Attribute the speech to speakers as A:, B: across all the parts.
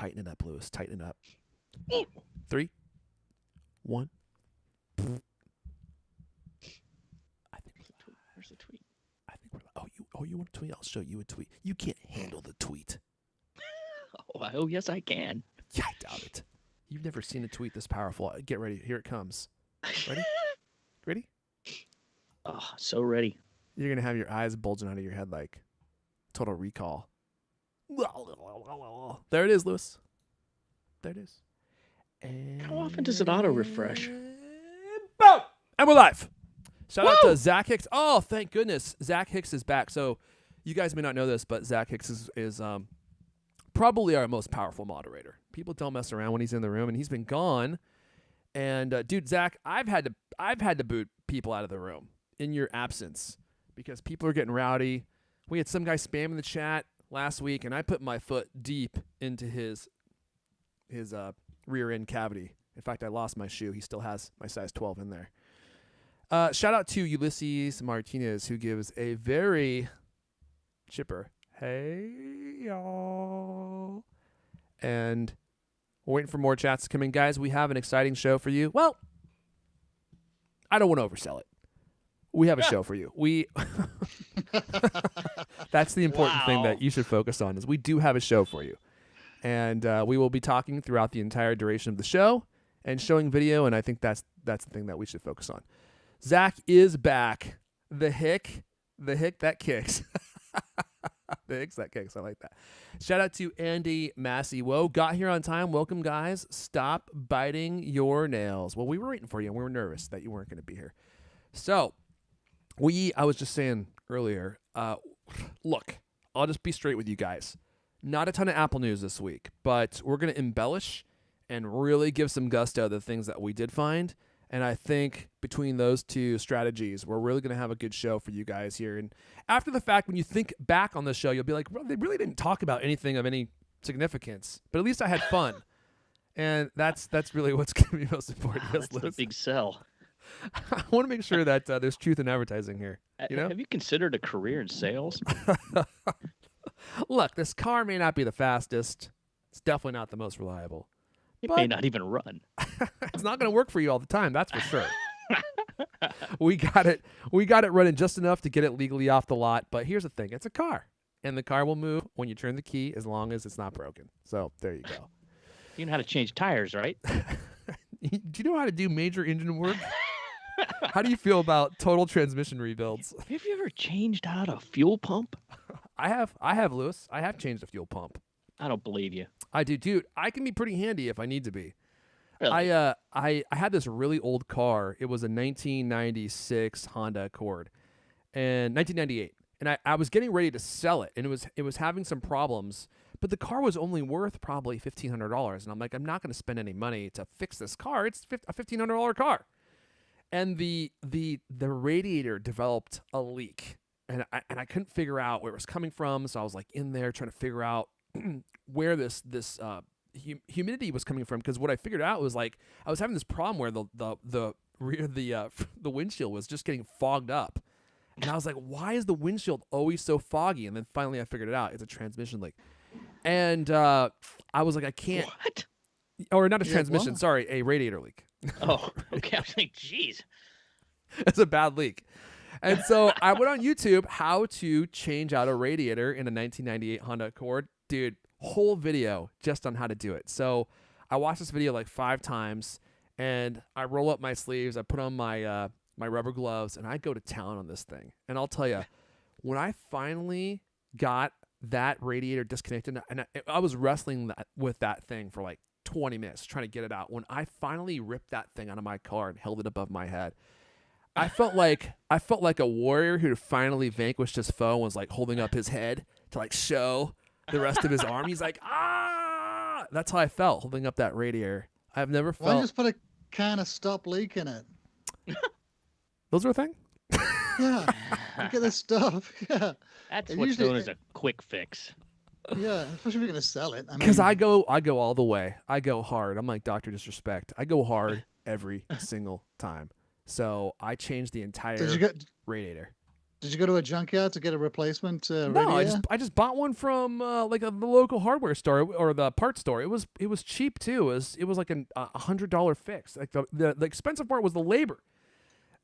A: Tighten it up, Lewis. Tighten it up. 3, 1. I think
B: Where's the tweet?
A: I think we're. Oh, you want a tweet? I'll show you a tweet. You can't handle the tweet.
B: Oh, yes, I can.
A: Yeah, I doubt it. You've never seen a tweet this powerful. Get ready. Here it comes. Ready? Ready?
B: Oh, so ready.
A: You're going to have your eyes bulging out of your head like Total Recall. There it is, Lewis. There it is. And
B: How often does it auto-refresh?
A: boom! And we're live. Shout out to Zach Hicks. Oh, thank goodness. Zach Hicks is back. So you guys may not know this, but Zach Hicks is probably our most powerful moderator. People don't mess around when he's in the room, and he's been gone. And dude, Zach, I've had to boot people out of the room in your absence because people are getting rowdy. We had some guy spamming the chat last week, and I put my foot deep into his rear end cavity. In fact, I lost my shoe. He still has my size 12 in there. Shout out to Ulysses Martinez, who gives a very chipper, hey, y'all. And we're waiting for more chats to come in. Guys, we have an exciting show for you. Well, I don't want to oversell it. We have a show for you. That's the important thing that you should focus on is we do have a show for you. And we will be talking throughout the entire duration of the show and showing video, and I think that's the thing that we should focus on. Zach is back. The hick that kicks. The hicks that kicks. I like that. Shout out to Andy Massey. Whoa, got here on time. Welcome, guys. Stop biting your nails. Well, we were waiting for you, and we were nervous that you weren't going to be here. So, I was just saying earlier, look, I'll just be straight with you guys. Not a ton of Apple news this week, but we're going to embellish and really give some gusto to the things that we did find. And I think between those two strategies, we're really going to have a good show for you guys here. And after the fact, when you think back on the show, you'll be like, well, they really didn't talk about anything of any significance. But at least I had fun. And that's really what's going to be most important.
B: Wow, that's the big sell.
A: I want to make sure that there's truth in advertising here. You know?
B: Have you considered a career in sales?
A: Look, this car may not be the fastest. It's definitely not the most reliable.
B: It may not even run.
A: It's not going to work for you all the time, that's for sure. We got it running just enough to get it legally off the lot. But here's the thing. It's a car. And the car will move when you turn the key as long as it's not broken. So there you go.
B: You know how to change tires, right?
A: Do you know how to do major engine work? How do you feel about total transmission rebuilds?
B: Have you ever changed out a fuel pump?
A: I have, Lewis. I have changed a fuel pump.
B: I don't believe you.
A: I do, dude. I can be pretty handy if I need to be.
B: Really?
A: I had this really old car. It was a 1996 Honda Accord, and 1998. And I was getting ready to sell it, and it was having some problems. But the car was only worth probably $1,500, and I'm like, I'm not going to spend any money to fix this car. It's a $1,500 car, and the radiator developed a leak, and I couldn't figure out where it was coming from. So I was like in there trying to figure out where this humidity was coming from, because what I figured out was like I was having this problem where the rear the windshield was just getting fogged up, and I was like, why is the windshield always so foggy? And then finally I figured it out. It's a transmission leak, and I was like, I can't.
B: What?
A: Or not a transmission, sorry, a radiator leak.
B: Oh, okay. I was like, geez,
A: it's a bad leak. And so I went on YouTube, how to change out a radiator in a 1998 Honda Accord. Dude, whole video just on how to do it. So I watched this video like 5 times, and I roll up my sleeves, I put on my my rubber gloves, and I go to town on this thing. And I'll tell you, when I finally got that radiator disconnected, and I was wrestling with that thing for like 20 minutes trying to get it out. When I finally ripped that thing out of my car and held it above my head, I felt like a warrior who finally vanquished his foe and was like holding up his head to like show the rest of his arm. He's like, ah! That's how I felt holding up that radiator. I've never felt.
C: Why don't you just put a can of stop leak in it?
A: Those are a thing?
C: Yeah. Look at this stuff. Yeah.
B: that's
C: It
B: what's
C: usually-
B: known as a quick fix.
C: Yeah. Especially if you're going to sell it.
A: Because I go all the way. I go hard. I'm like Dr. Disrespect. I go hard every single time. So I changed the entire
C: Did you get?
A: radiator.
C: Did you go to a junkyard to get a replacement
A: No,
C: radio?
A: I just bought one from the local hardware store or the parts store. It was cheap too. It was like $100 fix. Like the expensive part was the labor.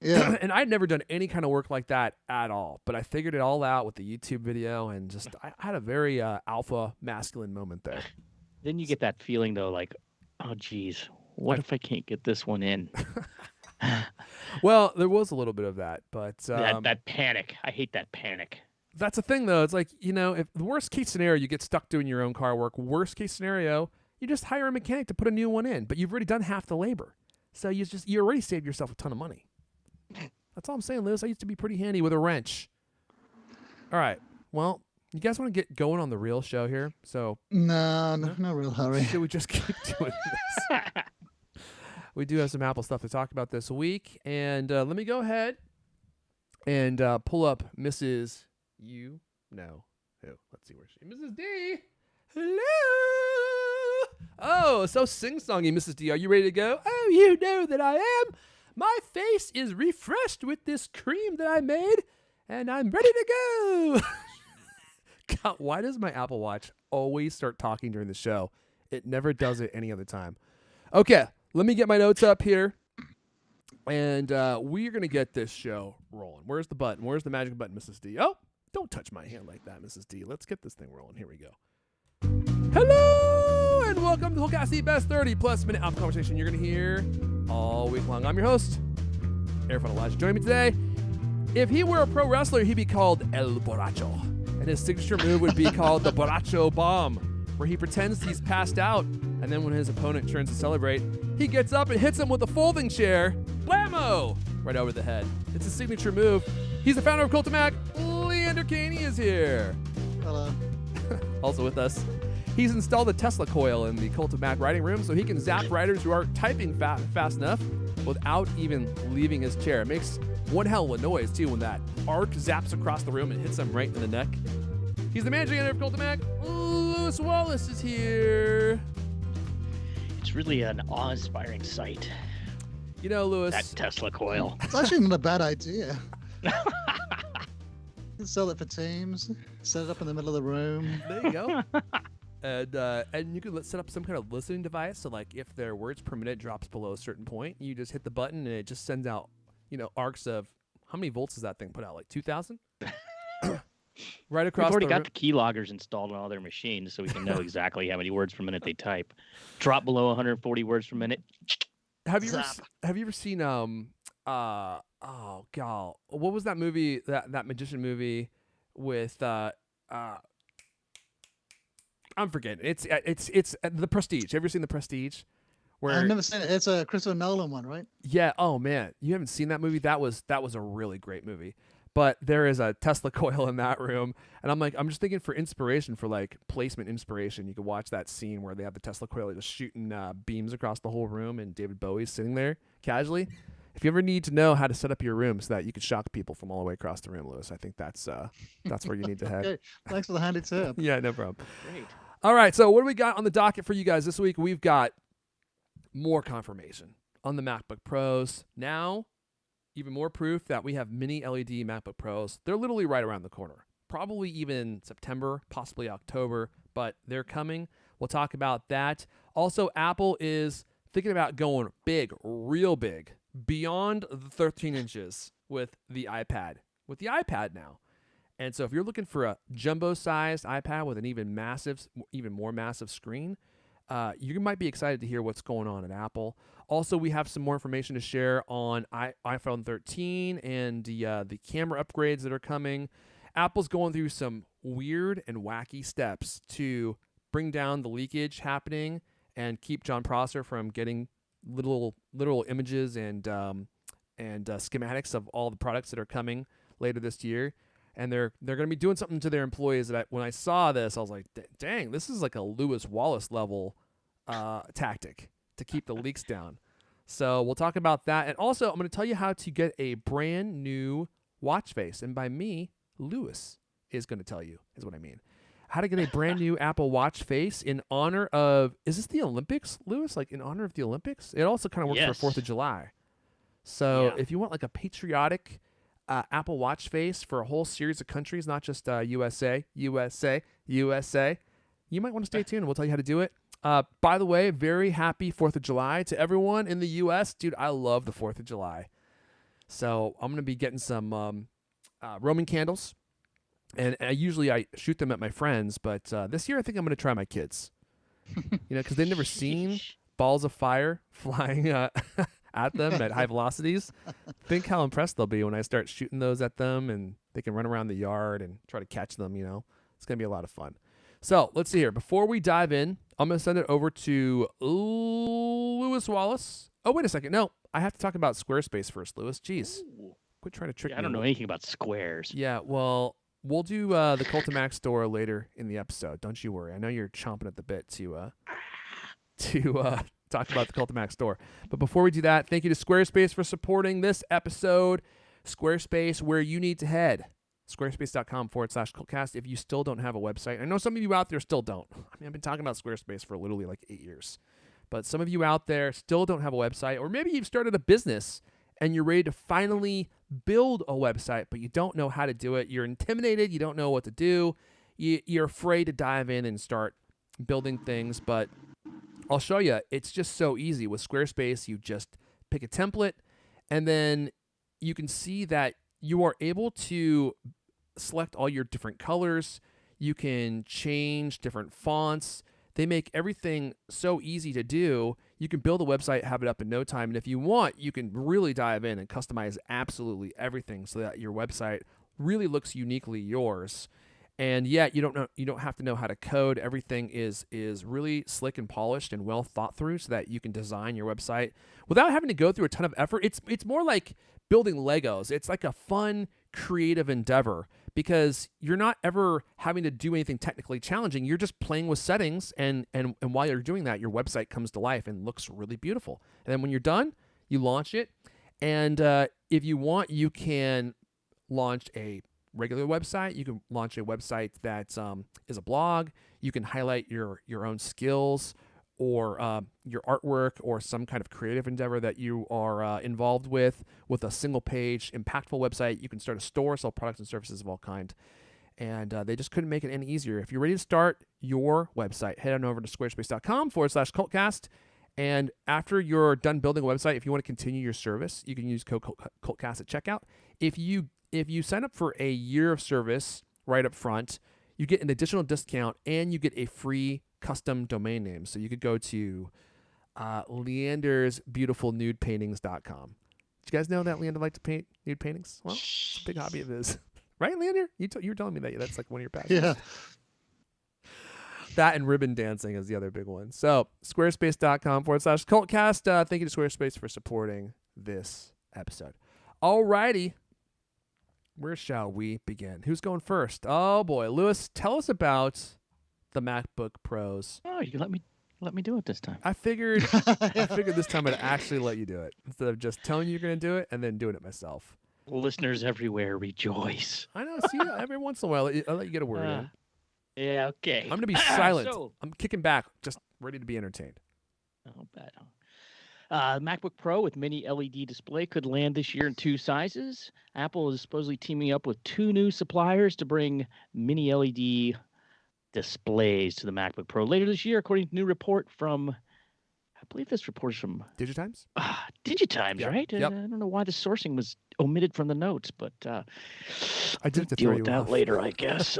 C: Yeah.
A: And I'd never done any kind of work like that at all. But I figured it all out with the YouTube video, and just I had a very alpha masculine moment there.
B: Then you get that feeling though, like, oh geez, what if I can't get this one in?
A: Well, there was a little bit of that, but
B: that panic. I hate that panic.
A: that's the thing, though. It's like, if the worst case scenario, you get stuck doing your own car work. Worst case scenario, you just hire a mechanic to put a new one in, but you've already done half the labor, so you already saved yourself a ton of money. That's all I'm saying, Liz. I used to be pretty handy with a wrench. All right, well, you guys want to get going on the real show here? So
C: No real hurry.
A: should we just keep doing this? We do have some Apple stuff to talk about this week, and let me go ahead and pull up Mrs. Who? Let's see where she. Mrs. D. Hello. Oh, so sing-songy, Mrs. D. Are you ready to go? Oh, you know that I am. My face is refreshed with this cream that I made, and I'm ready to go. God, why does my Apple Watch always start talking during the show? It never does it any other time. Okay. Let me get my notes up here, and we're going to get this show rolling. Where's the button? Where's the magic button, Mrs. D? Oh, don't touch my hand like that, Mrs. D. Let's get this thing rolling. Here we go. Hello, and welcome to CultCast, the best 30-plus minute Apple conversation you're going to hear all week long. I'm your host, Airfun Elijah. Joining me today, if he were a pro wrestler, he'd be called El Borracho, and his signature move would be called the Borracho Bomb, where he pretends he's passed out, and then when his opponent turns to celebrate, he gets up and hits him with a folding chair. Blammo! Right over the head. It's a signature move. He's the founder of Cult Mac. Leander Caney is here.
C: Hello.
A: Also with us, he's installed a Tesla coil in the Cult of Mac writing room so he can zap writers who aren't typing fast enough without even leaving his chair. It makes one hell of a noise, too, when that arc zaps across the room and hits him right in the neck. He's the managing editor of Cult of Mac. Lewis Wallace is here.
B: It's really an awe-inspiring sight.
A: You know, Lewis.
B: That Tesla coil.
C: It's actually not a bad idea. You can sell it for teams. Set it up in the middle of the room.
A: There you go. And you could set up some kind of listening device. So, like, if their words per minute drops below a certain point, you just hit the button and it just sends out, arcs of how many volts does that thing put out? Like 2,000? Right across.
B: We've already
A: the
B: got the keyloggers installed on all their machines, so we can know exactly how many words per minute they type. Drop below 140 words per minute.
A: Have you ever seen what was that movie, that magician movie with I'm forgetting. It's The Prestige. Have you ever seen The Prestige?
C: I've never seen it. It's a Christopher Nolan one, right?
A: Yeah. Oh man, you haven't seen that movie? That was a really great movie. But there is a Tesla coil in that room, and I'm just thinking for inspiration, for like placement inspiration, you could watch that scene where they have the Tesla coil just shooting beams across the whole room, and David Bowie's sitting there casually. If you ever need to know how to set up your room so that you could shock people from all the way across the room, Lewis, I think that's where you need to head.
C: Okay. Thanks for the handy tip.
A: Yeah, no problem.
B: Great.
A: All right, so what do we got on the docket for you guys this week? We've got more confirmation on the MacBook Pros. Now, even more proof that we have mini LED MacBook Pros. They're literally right around the corner. Probably even September, possibly October, but they're coming. We'll talk about that. Also, Apple is thinking about going big, real big, beyond the 13 inches with the iPad. With the iPad now. And so if you're looking for a jumbo-sized iPad with an even more massive screen, you might be excited to hear what's going on at Apple. Also, we have some more information to share on iPhone 13 and the camera upgrades that are coming. Apple's going through some weird and wacky steps to bring down the leakage happening and keep John Prosser from getting literal images and schematics of all the products that are coming later this year. And they're going to be doing something to their employees that when I saw this, I was like, dang, this is like a Lewis Wallace level tactic to keep the leaks down. So we'll talk about that. And also, I'm going to tell you how to get a brand new watch face. And by me, Lewis is going to tell you, is what I mean. How to get a brand new Apple Watch face in honor of, is this the Olympics, Lewis? Like in honor of the Olympics? It also kind of works for 4th of July. So if you want like a patriotic Apple Watch face for a whole series of countries, not just USA. You might want to stay tuned. We'll tell you how to do it. By the way, very happy 4th of July to everyone in the U.S. Dude, I love the 4th of July. So I'm going to be getting some Roman candles. And usually I shoot them at my friends, but this year I think I'm going to try my kids. Because they've never seen balls of fire flying at them at high velocities. Think how impressed they'll be when I start shooting those at them, and they can run around the yard and try to catch them. It's going to be a lot of fun. So let's see here. Before we dive in, I'm going to send it over to Lewis Wallace. Oh, wait a second. No, I have to talk about Squarespace first, Lewis. Jeez.
B: Ooh.
A: Quit trying to trick me.
B: I don't know anything about squares.
A: Yeah, well, we'll do the Cult of Mac store later in the episode. Don't you worry. I know you're chomping at the bit to talk about the Cult of Mac store. But before we do that, thank you to Squarespace for supporting this episode. Squarespace, where you need to head. Squarespace.com/CultCast if you still don't have a website. I know some of you out there still don't. I've been talking about Squarespace for literally like 8 years. But some of you out there still don't have a website, or maybe you've started a business and you're ready to finally build a website, but you don't know how to do it. You're intimidated. You don't know what to do. You're afraid to dive in and start building things, but I'll show you. It's just so easy. With Squarespace, you just pick a template, and then you can see that you are able to select all your different colors. You can change different fonts. They make everything so easy to do. You can build a website, have it up in no time, and if you want, you can really dive in and customize absolutely everything so that your website really looks uniquely yours. And yet, you don't have to know how to code. Everything is really slick and polished and well thought through, so that you can design your website without having to go through a ton of effort. It's more like building Legos. It's like a fun, creative endeavor, because you're not ever having to do anything technically challenging. You're just playing with settings, and while you're doing that, your website comes to life and looks really beautiful. And then when you're done, you launch it. And if you want, you can launch a regular website. You can launch a website that is a blog. You can highlight your own skills, or your artwork, or some kind of creative endeavor that you are involved with a single page, impactful website. You can start a store, sell products and services of all kind. And they just couldn't make it any easier. If you're ready to start your website, head on over to squarespace.com/cultcast. And after you're done building a website, if you want to continue your service, you can use code CultCast at checkout. If you sign up for a year of service right up front, you get an additional discount, and you get a free custom domain name. So you could go to leandersbeautifulnudepaintings.com. Did you guys know that Leander liked to paint nude paintings? Well, it's a big hobby of his. Right, Leander? You were telling me that that's like one of your passions.
C: Yeah.
A: That and ribbon dancing is the other big one. So squarespace.com/cultcast. Thank you to Squarespace for supporting this episode. Alrighty. Where shall we begin? Who's going first? Oh boy, Lewis, tell us about the MacBook Pros.
B: Oh, you let me do it this time.
A: I figured this time I'd actually let you do it, instead of just telling you you're going to do it and then doing it myself.
B: Listeners everywhere, rejoice.
A: I know. See, every once in a while, I'll let you get a word in.
B: Yeah, okay.
A: I'm going to be silent.
B: So,
A: I'm kicking back, just ready to be entertained.
B: oh, bad. MacBook Pro with mini LED display could land this year in 2 sizes. Apple is supposedly teaming up with 2 new suppliers to bring mini LED displays to the MacBook Pro later this year, according to a new report from, I believe this report is from
A: Digitimes?
B: Digitimes,
A: Yep.
B: right?
A: Yep.
B: I don't know why the sourcing was omitted from the notes, but
A: I did it to
B: deal
A: throw
B: with
A: you
B: that
A: off.
B: later, I guess.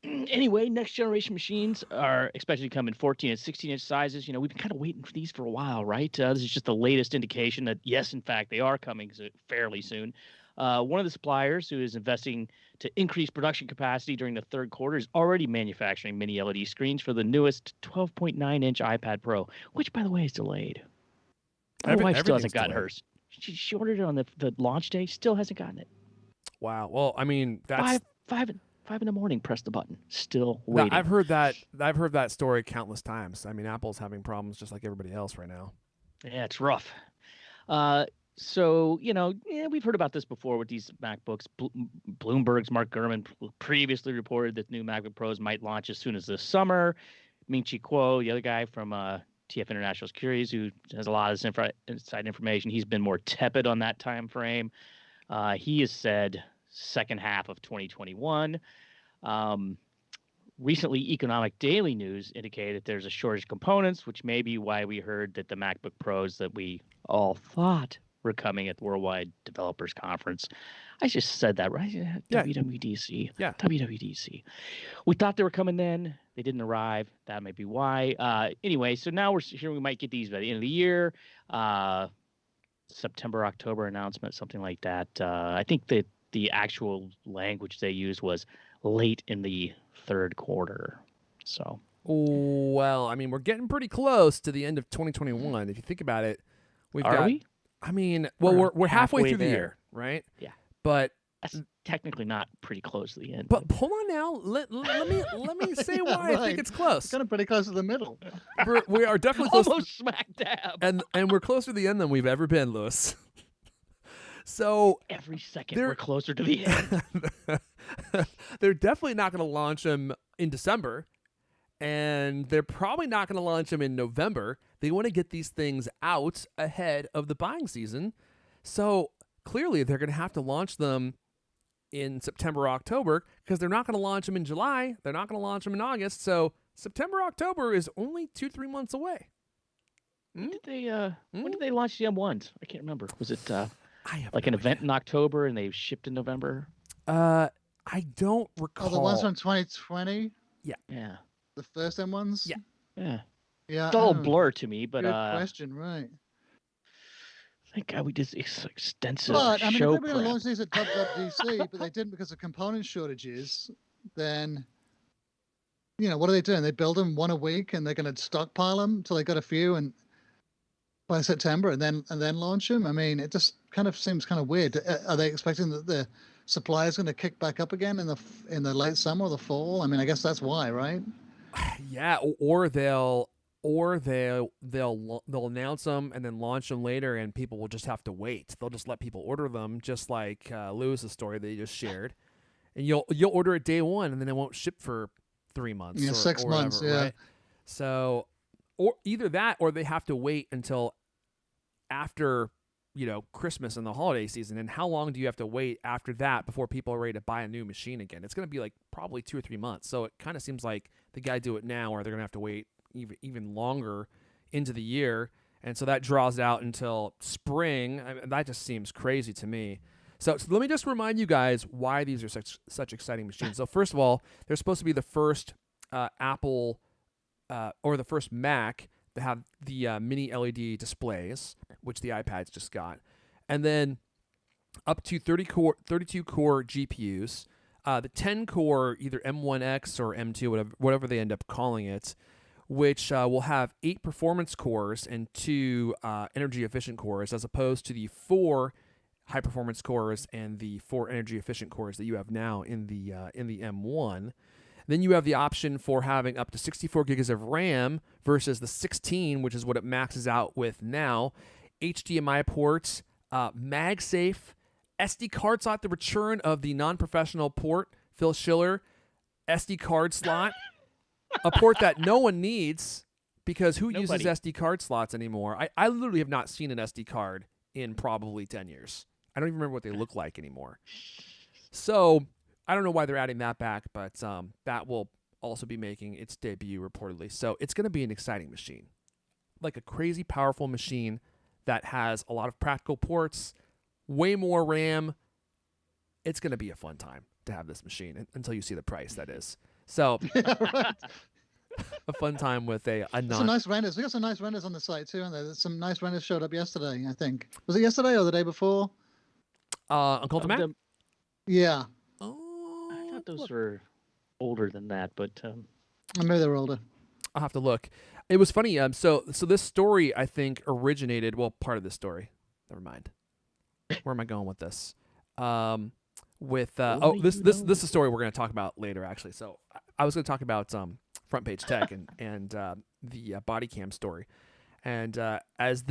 B: Anyway, next generation machines are expected to come in 14 and 16-inch sizes. We've been kind of waiting for these for a while, right? This is just the latest indication that, yes, in fact, they are coming fairly soon. One of the suppliers who is investing to increase production capacity during the third quarter is already manufacturing mini LED screens for the newest 12.9-inch iPad Pro, which, by the way, is delayed. My wife still hasn't gotten hers. She ordered it on the launch day, still hasn't gotten it.
A: Wow. Well, I mean, that's...
B: 5 in the morning, press the button. Still
A: No,
B: waiting.
A: I've heard that story countless times. I mean, Apple's having problems just like everybody else right now.
B: Yeah, it's rough. So, we've heard about this before with these MacBooks. Bloomberg's Mark Gurman previously reported that new MacBook Pros might launch as soon as this summer. Ming-Chi Kuo, the other guy from TF International Securities, who has a lot of this inside information, he's been more tepid on that time frame. He has said second half of 2021. Recently, Economic Daily News indicated that there's a shortage of components, which may be why we heard that the MacBook Pros that we all thought were coming at the Worldwide Developers Conference. I just said that, right?
A: Yeah.
B: WWDC.
A: Yeah.
B: WWDC. We thought they were coming then. They didn't arrive. That might be why. Anyway, so now we're hearing we might get these by the end of the year. September, October announcement, something like that. I think that the actual language they used was late in the third quarter. So,
A: well, I mean, we're getting pretty close to the end of 2021. If you think about it,
B: are we?
A: I mean, well, we're halfway through the year, right?
B: Yeah.
A: But
B: that's technically not pretty close to the end.
A: But hold on now. Let me say why I think it's close.
C: It's kind of pretty close to the middle.
A: We are definitely close.
B: Almost smack dab.
A: And we're closer to the end than we've ever been, Lewis. So
B: every second we're closer to the end.
A: They're definitely not going to launch them in December, and they're probably not going to launch them in November. They want to get these things out ahead of the buying season. So clearly they're going to have to launch them in September, October, because they're not going to launch them in July. They're not going to launch them in August. So September, October is only 2-3 months away.
B: When did they launch the M1s? I can't remember. Was it like an event in October and they shipped in November?
A: I don't recall.
C: Oh, the ones from 2020?
A: Yeah.
B: Yeah.
C: The first M1s?
A: Yeah.
B: Yeah.
C: Yeah.
B: It's all a blur to me, but
C: good question, right.
B: Thank God we did this extensive
C: but, I mean,
B: show
C: if they were going
B: prep.
C: to launch these at WWDC, but they didn't because of component shortages, then, you know, what are they doing? They build them one a week and they're going to stockpile them until they got a few and by September and then launch them? I mean, it just kind of seems kind of weird. Are they expecting that the supply is going to kick back up again in the late summer or the fall? I mean, I guess that's why, right?
A: Yeah, or they'll announce them and then launch them later, and people will just have to wait. They'll just let people order them, just like Lewis's story that he just shared. And you'll order it day one, and then it won't ship for 3 months.
C: Yeah,
A: or
C: 6 months.
A: whatever,
C: Yeah.
A: right? So, or either that, or they have to wait until after Christmas and the holiday season. And how long do you have to wait after that before people are ready to buy a new machine again? It's going to be like probably 2 or 3 months. So it kind of seems like the guy do it now, or they're going to have to wait even longer into the year, and so that draws out until spring. I mean, that just seems crazy to me. So let me just remind you guys why these are such exciting machines. So first of all, they're supposed to be the first Apple or the first Mac to have the mini LED displays, which the iPads just got, and then up to 32 core GPUs, the 10 core either M1X or M2, whatever they end up calling it, which will have 8 performance cores and 2 energy efficient cores, as opposed to the 4 high performance cores and the 4 energy efficient cores that you have now in the M1. Then you have the option for having up to 64 gigs of RAM versus the 16, which is what it maxes out with now. HDMI ports, MagSafe, SD card slot, the return of the non-professional port, Phil Schiller, SD card slot. A port that no one needs, because who uses SD card slots anymore? I literally have not seen an SD card in probably 10 years. I don't even remember what they look like anymore. So I don't know why they're adding that back, but that will also be making its debut reportedly. So it's going to be an exciting machine, like a crazy powerful machine that has a lot of practical ports, way more RAM. It's going to be a fun time to have this machine until you see the price, that is. So,
C: Yeah, right.
A: a fun time with a
C: Some nice renders. We got some nice renders on the site too, and there's some nice renders showed up yesterday. I think was it yesterday or the day before?
A: Uncle Matt?
C: Yeah.
A: Oh,
B: I thought those were older than that, but
C: Maybe they were older.
A: I'll have to look. It was funny. So this story, I think, originated. Well, part of this story. Never mind. Where am I going with this? This is a story we're going to talk about later, actually. So I was going to talk about Front Page Tech and the body cam story, and as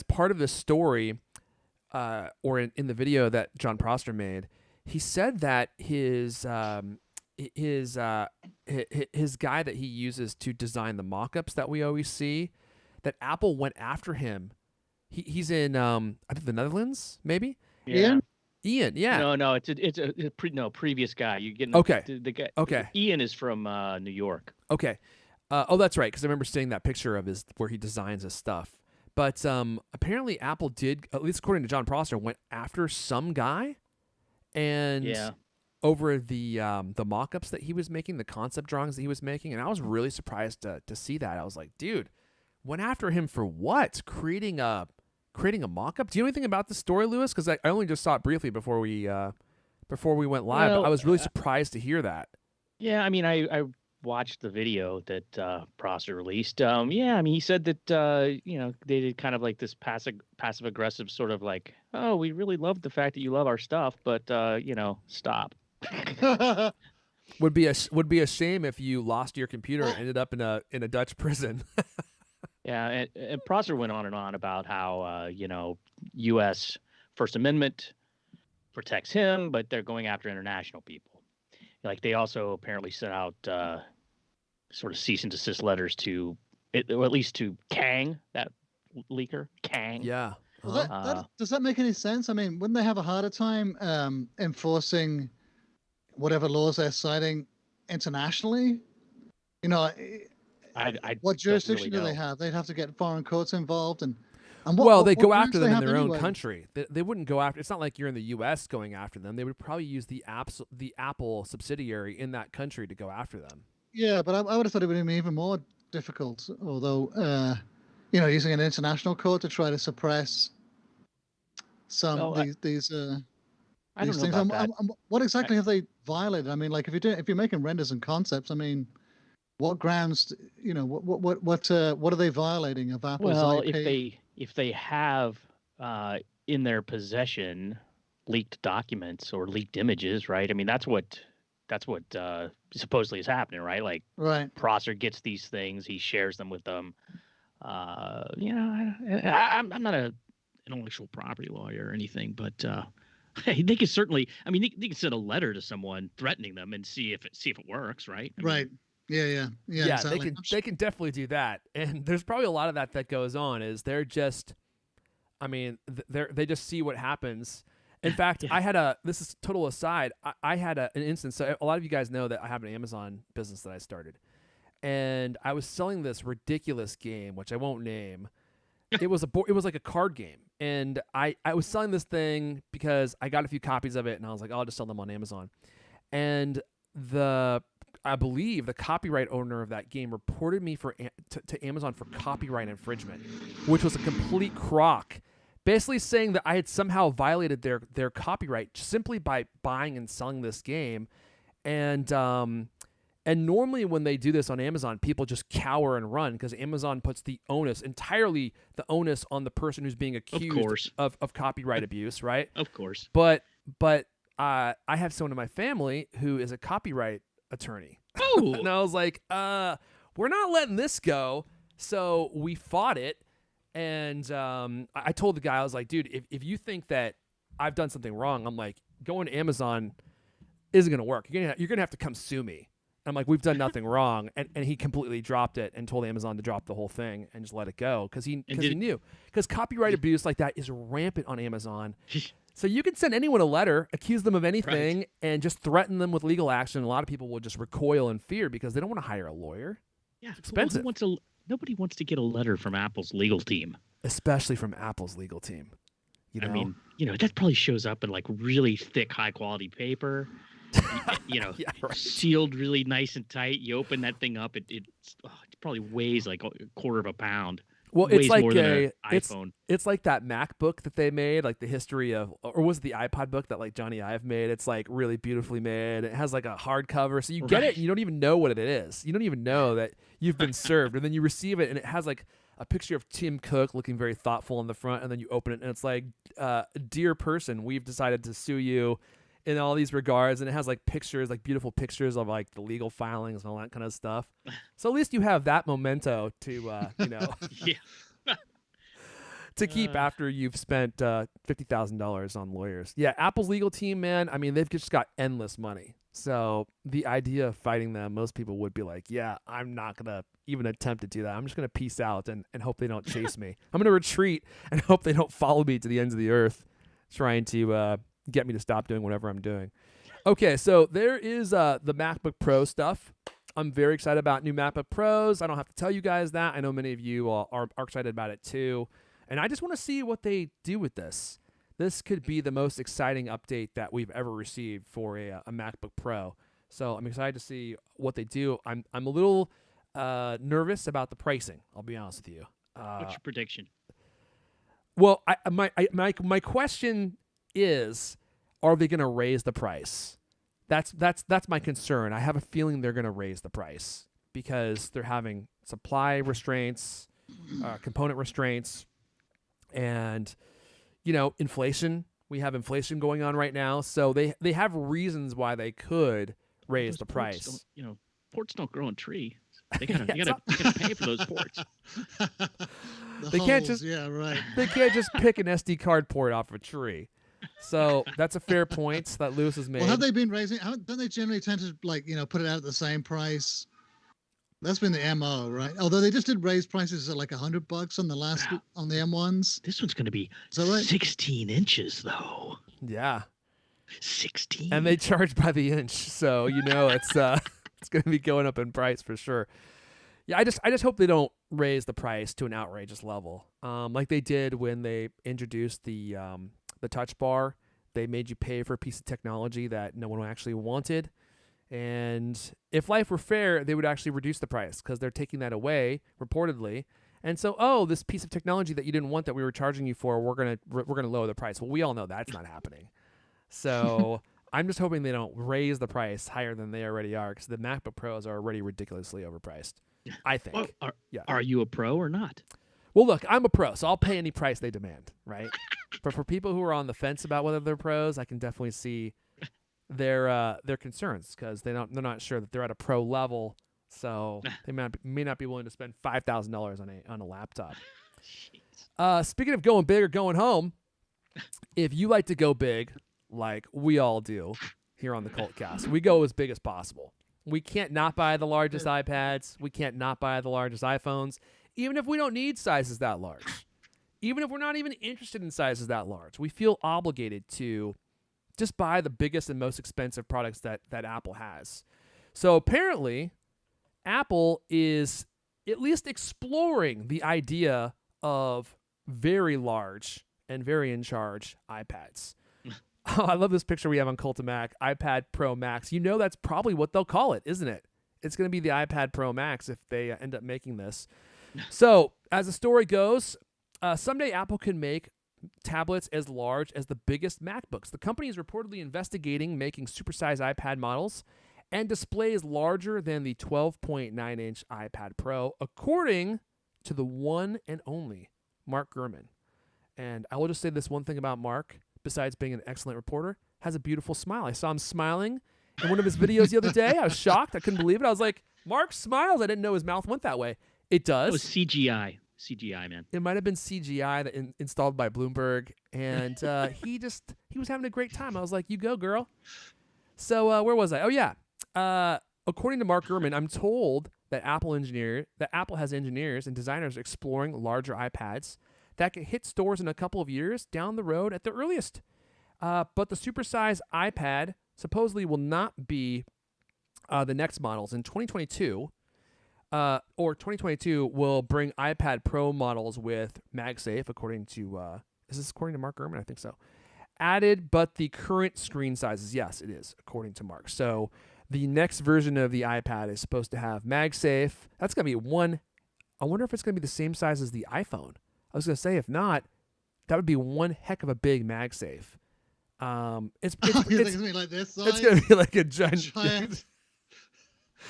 A: part of this story, or in the video that John Prosser made, he said that his guy that he uses to design the mock-ups that we always see, that Apple went after him. He's in I think the Netherlands, maybe.
B: yeah.
A: Ian, yeah.
B: No, no previous guy. You're getting
A: Okay.
B: The guy.
A: Okay.
B: Ian is from New York.
A: Okay. Oh, that's right. Because I remember seeing that picture of his where he designs his stuff. But apparently, Apple did, at least according to John Prosser, went after some guy, and
B: Yeah.
A: over the mock-ups that he was making, the concept drawings that he was making, and I was really surprised to see that. I was like, dude, went after him for what? Creating a mock-up? Do you know anything about the story, Lewis? Because I only just saw it briefly before we went live.
B: Well,
A: but I was really surprised to hear that.
B: Yeah, I mean, I watched the video that Prosser released. Yeah, I mean, he said that they did kind of like this passive aggressive sort of like, oh, we really love the fact that you love our stuff, but stop.
A: Would be a shame if you lost your computer and ended up in a Dutch prison.
B: Yeah, and Prosser went on and on about how U.S. First Amendment protects him, but they're going after international people. Like they also apparently sent out sort of cease and desist letters to, or at least to Kang, that leaker, Kang.
A: Yeah.
C: Well, does that make any sense? I mean, wouldn't they have a harder time enforcing whatever laws they're citing internationally? What jurisdiction
B: really
C: do they have? They'd have to get foreign courts involved, and
A: they go after them in their own
C: anyway?
A: country. They wouldn't go after. It's not like you're in the U.S. going after them. They would probably use the Apple subsidiary in that country to go after them.
C: Yeah, but I would have thought it would have been even more difficult. Although, using an international court to try to suppress some these
B: I don't know
C: things.
B: about that.
C: What exactly have they violated? I mean, like if you're making renders and concepts, I mean, what grounds? What are they violating of Apple's
B: Well,
C: IP?
B: if they have in their possession leaked documents or leaked images, right? I mean, that's what supposedly is happening, right? Like,
C: Right.
B: Prosser gets these things, he shares them with them. I'm not an intellectual property lawyer or anything, but they could certainly. I mean, they could send a letter to someone threatening them and see if it works, right? I mean,
C: Right. Yeah. Exactly.
A: They can definitely do that, and there's probably a lot of that goes on. Is they're just, I mean, they just see what happens. In fact, this is total aside. I had an instance. So a lot of you guys know that I have an Amazon business that I started, and I was selling this ridiculous game, which I won't name. It was like a card game, and I was selling this thing because I got a few copies of it, and I was like, I'll just sell them on Amazon, and I believe the copyright owner of that game reported me to Amazon for copyright infringement, which was a complete crock, basically saying that I had somehow violated their copyright simply by buying and selling this game. And normally when they do this on Amazon, people just cower and run because Amazon puts entirely the onus on the person who's being accused of copyright abuse, right?
B: Of course.
A: But I have someone in my family who is a copyright attorney.
B: Oh.
A: And I was like, we're not letting this go. So we fought it. And I told the guy, I was like, dude, if you think that I've done something wrong, I'm like, going to Amazon isn't going to work. You're going to have to come sue me. I'm like, we've done nothing wrong. And he completely dropped it and told Amazon to drop the whole thing and just let it go because he knew. Because copyright abuse like that is rampant on Amazon. So you can send anyone a letter, accuse them of anything,
B: Right.
A: and just threaten them with legal action. A lot of people will just recoil in fear because they don't want to hire a lawyer.
B: Yeah,
A: it's expensive.
B: Nobody wants to get a letter from Apple's legal team.
A: Especially from Apple's legal team.
B: I mean, that probably shows up in like really thick, high quality paper.
A: Yeah, right.
B: Sealed really nice and tight. You open that thing up, it probably weighs like a quarter of a pound.
A: Well,
B: weighs
A: it's like
B: more than an iPhone.
A: It's like that MacBook that they made, like the history of, or was it the iPod book that like Johnny Ive made? It's like really beautifully made. It has like a hardcover, so you get it, and you don't even know what it is. You don't even know that you've been served, and then you receive it, and it has like a picture of Tim Cook looking very thoughtful on the front, and then you open it, and it's like, dear person, we've decided to sue you in all these regards, and it has like pictures, like beautiful pictures of like the legal filings and all that kind of stuff. So at least you have that memento to,
B: Yeah.
A: to keep after you've spent $50,000 on lawyers. Yeah, Apple's legal team, man. I mean, they've just got endless money. So the idea of fighting them, most people would be like, yeah, I'm not going to even attempt to do that. I'm just going to peace out and hope they don't chase me. I'm going to retreat and hope they don't follow me to the ends of the earth trying to get me to stop doing whatever I'm doing. Okay, so there is the MacBook Pro stuff. I'm very excited about new MacBook Pros. I don't have to tell you guys that. I know many of you are excited about it too. And I just want to see what they do with this. This could be the most exciting update that we've ever received for a MacBook Pro. So I'm excited to see what they do. I'm a little nervous about the pricing. I'll be honest with you.
B: What's your prediction?
A: Well, my question is, are they going to raise the price? That's my concern. I have a feeling they're going to raise the price because they're having supply restraints, component restraints, and inflation. We have inflation going on right now, so they have reasons why they could raise the price.
B: Ports don't grow on tree. They gotta pay for those ports.
A: They can't just pick an SD card port off a tree. So that's a fair point that Lewis has made.
C: Well, have they been raising? Don't they generally tend to put it out at the same price? That's been the MO, right? Although they just did raise prices at like $100 on the last on the M1s.
B: This one's going to be
C: right?
B: 16 inches though.
A: Yeah,
B: 16.
A: And they charge by the inch, so it's it's going to be going up in price for sure. Yeah, I just hope they don't raise the price to an outrageous level, like they did when they introduced the Touch Bar. They made you pay for a piece of technology that no one actually wanted. And if life were fair, they would actually reduce the price because they're taking that away, reportedly. And so, this piece of technology that you didn't want that we were charging you for, we're gonna lower the price. Well, we all know that's not happening. So I'm just hoping they don't raise the price higher than they already are, because the MacBook Pros are already ridiculously overpriced, I think.
B: Well, are you a pro or not?
A: Well, look, I'm a pro, so I'll pay any price they demand, right? But for people who are on the fence about whether they're pros, I can definitely see their concerns, because they're not sure that they're at a pro level, so they may not be willing to spend $5,000 on a laptop. Speaking of going big or going home, if you like to go big, like we all do here on the CultCast, we go as big as possible. We can't not buy the largest iPads. We can't not buy the largest iPhones, even if we don't need sizes that large. Even if we're not even interested in sizes that large, we feel obligated to just buy the biggest and most expensive products that Apple has. So apparently, Apple is at least exploring the idea of very large and very in charge iPads. Oh, I love this picture we have on Cult of Mac, iPad Pro Max. That's probably what they'll call it, isn't it? It's going to be the iPad Pro Max if they end up making this. So, as the story goes, someday Apple can make tablets as large as the biggest MacBooks. The company is reportedly investigating making supersized iPad models and displays larger than the 12.9-inch iPad Pro, according to the one and only Mark Gurman. And I will just say this one thing about Mark, besides being an excellent reporter, has a beautiful smile. I saw him smiling in one of his videos the other day. I was shocked. I couldn't believe it. I was like, Mark smiles. I didn't know his mouth went that way. It does.
B: It was CGI. CGI, man.
A: It might have been CGI that installed by Bloomberg, and he was having a great time. I was like, you go, girl. So where was I? Oh, yeah. According to Mark Gurman, I'm told that Apple has engineers and designers exploring larger iPads that could hit stores in a couple of years down the road at the earliest. But the supersized iPad supposedly will not be the next models. In 2022, or 2022 will bring iPad Pro models with MagSafe, according to, is this according to Mark Gurman? I think so. Added, but the current screen sizes, yes, it is, according to Mark. So the next version of the iPad is supposed to have MagSafe. That's going to be one. I wonder if it's going to be the same size as the iPhone. I was going to say, if not, that would be one heck of a big MagSafe. It's
C: going to be like this size?
A: It's going to be like a giant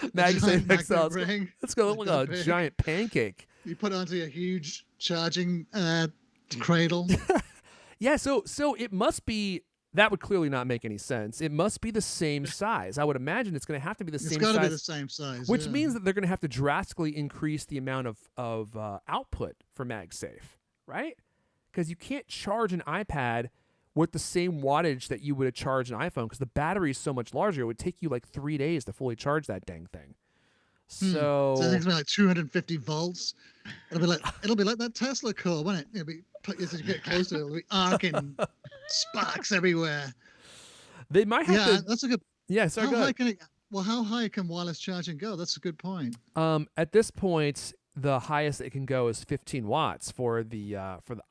A: MagSafe XL.
C: Ring.
A: It's going to look like a giant pancake.
C: You put it onto a huge charging cradle.
A: Yeah, so it must be, that would clearly not make any sense. It must be the same size. I would imagine it's going to have to be the same size.
C: It's got to be the same size.
A: Which means that they're going to have to drastically increase the amount of output for MagSafe, right? Because you can't charge an iPad with the same wattage that you would charge an iPhone, because the battery is so much larger. It would take you like 3 days to fully charge that dang thing. So
C: I think it's like 250 volts. It'll be like that Tesla core, won't it? It'll be, as you get closer, it'll be arcing sparks everywhere.
A: They might have to.
C: That's a good.
A: Yeah, sorry, go ahead.
C: How high can wireless charging go? That's a good point.
A: At this point, the highest it can go is 15 watts for the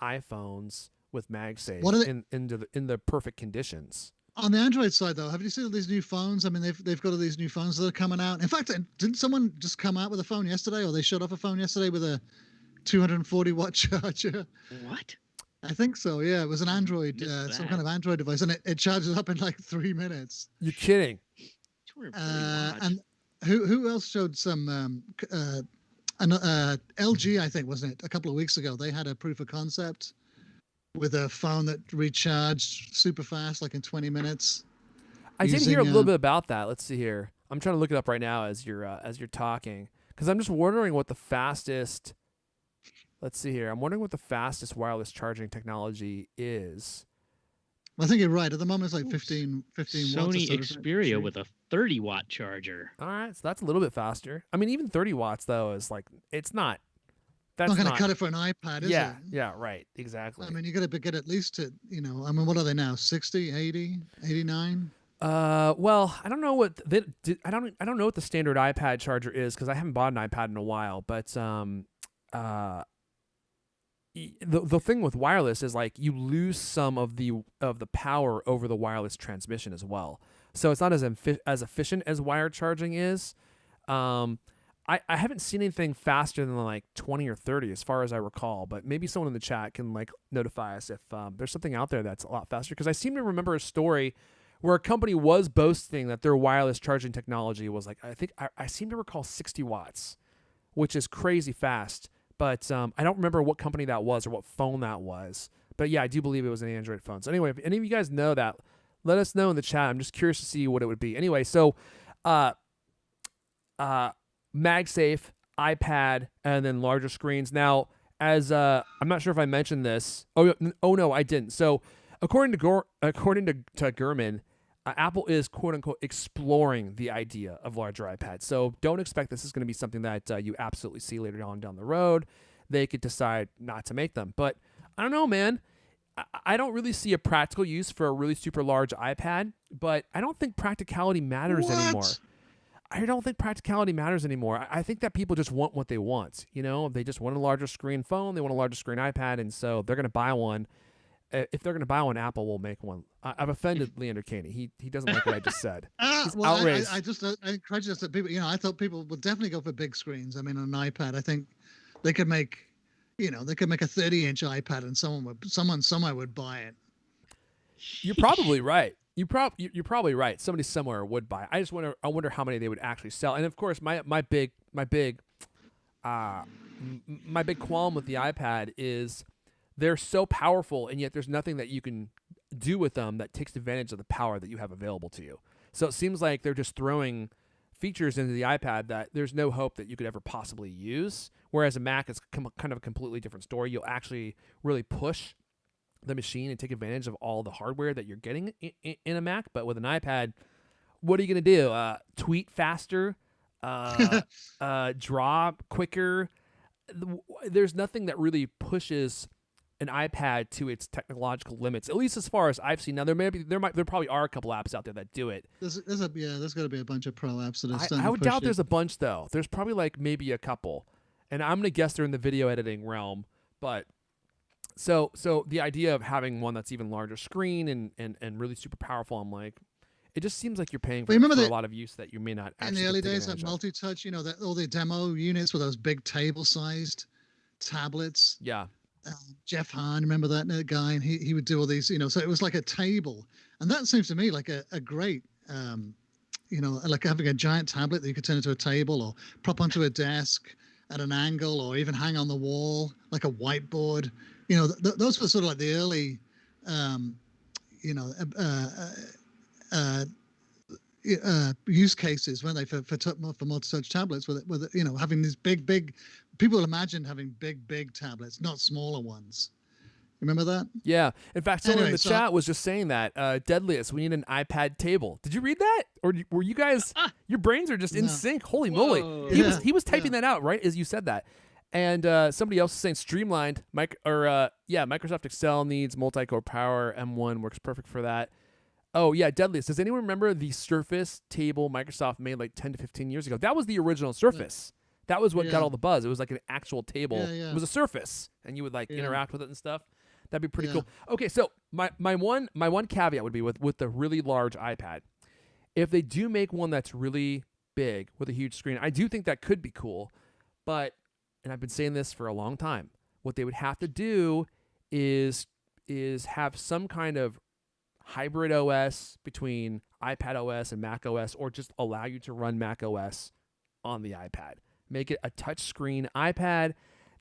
A: iPhones with MagSafe in the perfect conditions.
C: On the Android side, though, have you seen all these new phones? I mean, they've got all these new phones that are coming out. In fact, didn't someone just come out with a phone yesterday, or they showed off a phone yesterday with a 240-watt charger?
B: What?
C: I think so. Yeah, it was an Android, some kind of Android device, and it charges up in like 3 minutes.
A: You're kidding.
C: And who else showed some? LG, I think, wasn't it? A couple of weeks ago, they had a proof of concept with a phone that recharged super fast, like in 20 minutes.
A: I did hear a little bit about that. Let's see here. I'm trying to look it up right now as you're talking, because I'm just wondering what the fastest. Let's see here. I'm wondering what the fastest wireless charging technology is.
C: I think you're right. At the moment, it's like 15 watts.
B: Sony Xperia with a 30-watt charger.
A: All right, so that's a little bit faster. I mean, even 30 watts though is like it's not. That's
C: not going to cut it for an iPad, is it?
A: Yeah, right, exactly.
C: I mean, you got to get at least to, I mean, what are they now? 60, 80, 89?
A: Well, I don't know what I don't know what the standard iPad charger is because I haven't bought an iPad in a while. But the thing with wireless is like you lose some of the power over the wireless transmission as well. So it's not as efficient as wired charging is. I haven't seen anything faster than like 20 or 30 as far as I recall, but maybe someone in the chat can like notify us if there's something out there that's a lot faster, because I seem to remember a story where a company was boasting that their wireless charging technology was like, I seem to recall 60 watts, which is crazy fast, but I don't remember what company that was or what phone that was. But yeah, I do believe it was an Android phone. So anyway, if any of you guys know that, let us know in the chat. I'm just curious to see what it would be. Anyway, so MagSafe, iPad, and then larger screens. Now, as I'm not sure if I mentioned this. Oh no, I didn't. So, according to Gurman, Apple is quote unquote exploring the idea of larger iPads. So don't expect this is going to be something that you absolutely see later on down the road. They could decide not to make them, but I don't know, man. I don't really see a practical use for a really super large iPad, but I don't think practicality matters anymore. I don't think practicality matters anymore. I think that people just want what they want. They just want a larger screen phone. They want a larger screen iPad, and so they're going to buy one. If they're going to buy one, Apple will make one. I've offended Leander Caney. He doesn't like what I just said. He's outraged.
C: I encourage that people. I thought people would definitely go for big screens. I mean, on an iPad, I think they could make, a 30-inch iPad, and someone somewhere would buy it.
A: You're probably right. You're probably right. Somebody somewhere would buy. I wonder how many they would actually sell. And of course, my big qualm with the iPad is they're so powerful, and yet there's nothing that you can do with them that takes advantage of the power that you have available to you. So it seems like they're just throwing features into the iPad that there's no hope that you could ever possibly use. Whereas a Mac is kind of a completely different story. You'll actually really push the machine and take advantage of all the hardware that you're getting in a Mac. But with an iPad, what are you going to do? Tweet faster, draw quicker. There's nothing that really pushes an iPad to its technological limits, at least as far as I've seen. Now there probably are a couple apps out there that do it.
C: There's got to be a bunch of pro apps that are
A: I would doubt there's a bunch though. There's probably like maybe a couple, and I'm gonna guess they're in the video editing realm. But so the idea of having one that's even larger screen and really super powerful, I'm like, it just seems like you're paying for a lot of use that you may not actually.
C: In the early days, that multi-touch, all the demo units with those big table-sized tablets.
A: Yeah.
C: Jeff Hahn, remember that guy? And he would do all these, so it was like a table. And that seems to me like a great, like having a giant tablet that you could turn into a table or prop onto a desk at an angle or even hang on the wall like a whiteboard. Those were sort of like the early, use cases, weren't they, for multi-touch tablets with having these big people imagined having big tablets, not smaller ones. Remember that?
A: Yeah. In fact, someone in the chat was just saying that Deadliest, we need an iPad table. Did you read that, or were you guys? Your brains are just in sync. Holy moly! He was typing that out right as you said that, And somebody else is saying streamlined. Microsoft Excel needs multi-core power. M1 works perfect for that. Oh, yeah, Deadliest. Does anyone remember the Surface table Microsoft made like 10 to 15 years ago? That was the original Surface. That was what got all the buzz. It was like an actual table. It was a Surface, and you would like interact with it and stuff. That'd be pretty cool. Okay, so my one caveat would be with the really large iPad. If they do make one that's really big with a huge screen, I do think that could be cool. But, and I've been saying this for a long time, what they would have to do is have some kind of hybrid OS between iPad OS and Mac OS, or just allow you to run Mac OS on the iPad. Make it a touchscreen iPad.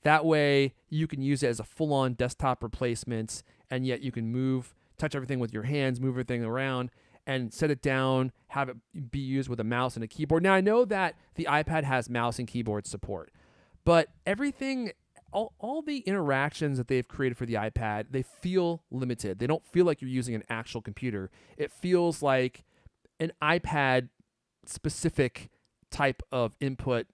A: That way you can use it as a full-on desktop replacement, and yet you can touch everything with your hands, move everything around, and set it down, have it be used with a mouse and a keyboard. Now, I know that the iPad has mouse and keyboard support, but everything, all the interactions that they've created for the iPad, they feel limited. They don't feel like you're using an actual computer. It feels like an iPad-specific type of input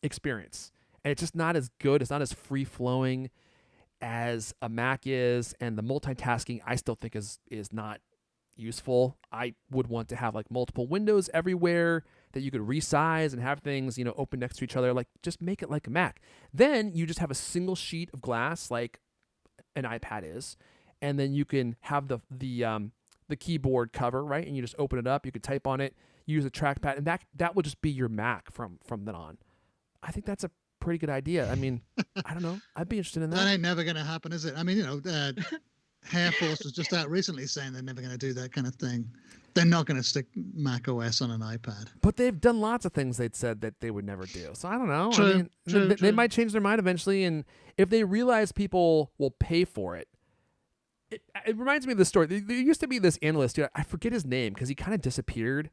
A: experience. And it's just not as good. It's not as free-flowing as a Mac is, and the multitasking I still think is not useful. I would want to have like multiple windows everywhere that you could resize and have things, open next to each other. Like, just make it like a Mac. Then you just have a single sheet of glass like an iPad is, and then you can have the keyboard cover, right? And you just open it up. You could type on it, use a trackpad, and that will just be your Mac from then on. I think that's a pretty good idea. I mean, I don't know. I'd be interested in that.
C: That ain't never going to happen, is it? I mean, Hair Force was just out recently saying they're never going to do that kind of thing. They're not going to stick Mac OS on an iPad.
A: But they've done lots of things they'd said that they would never do. So I don't know.
C: True,
A: They might change their mind eventually, and if they realize people will pay for it. It reminds me of the story. There used to be this analyst, I forget his name because he kind of disappeared.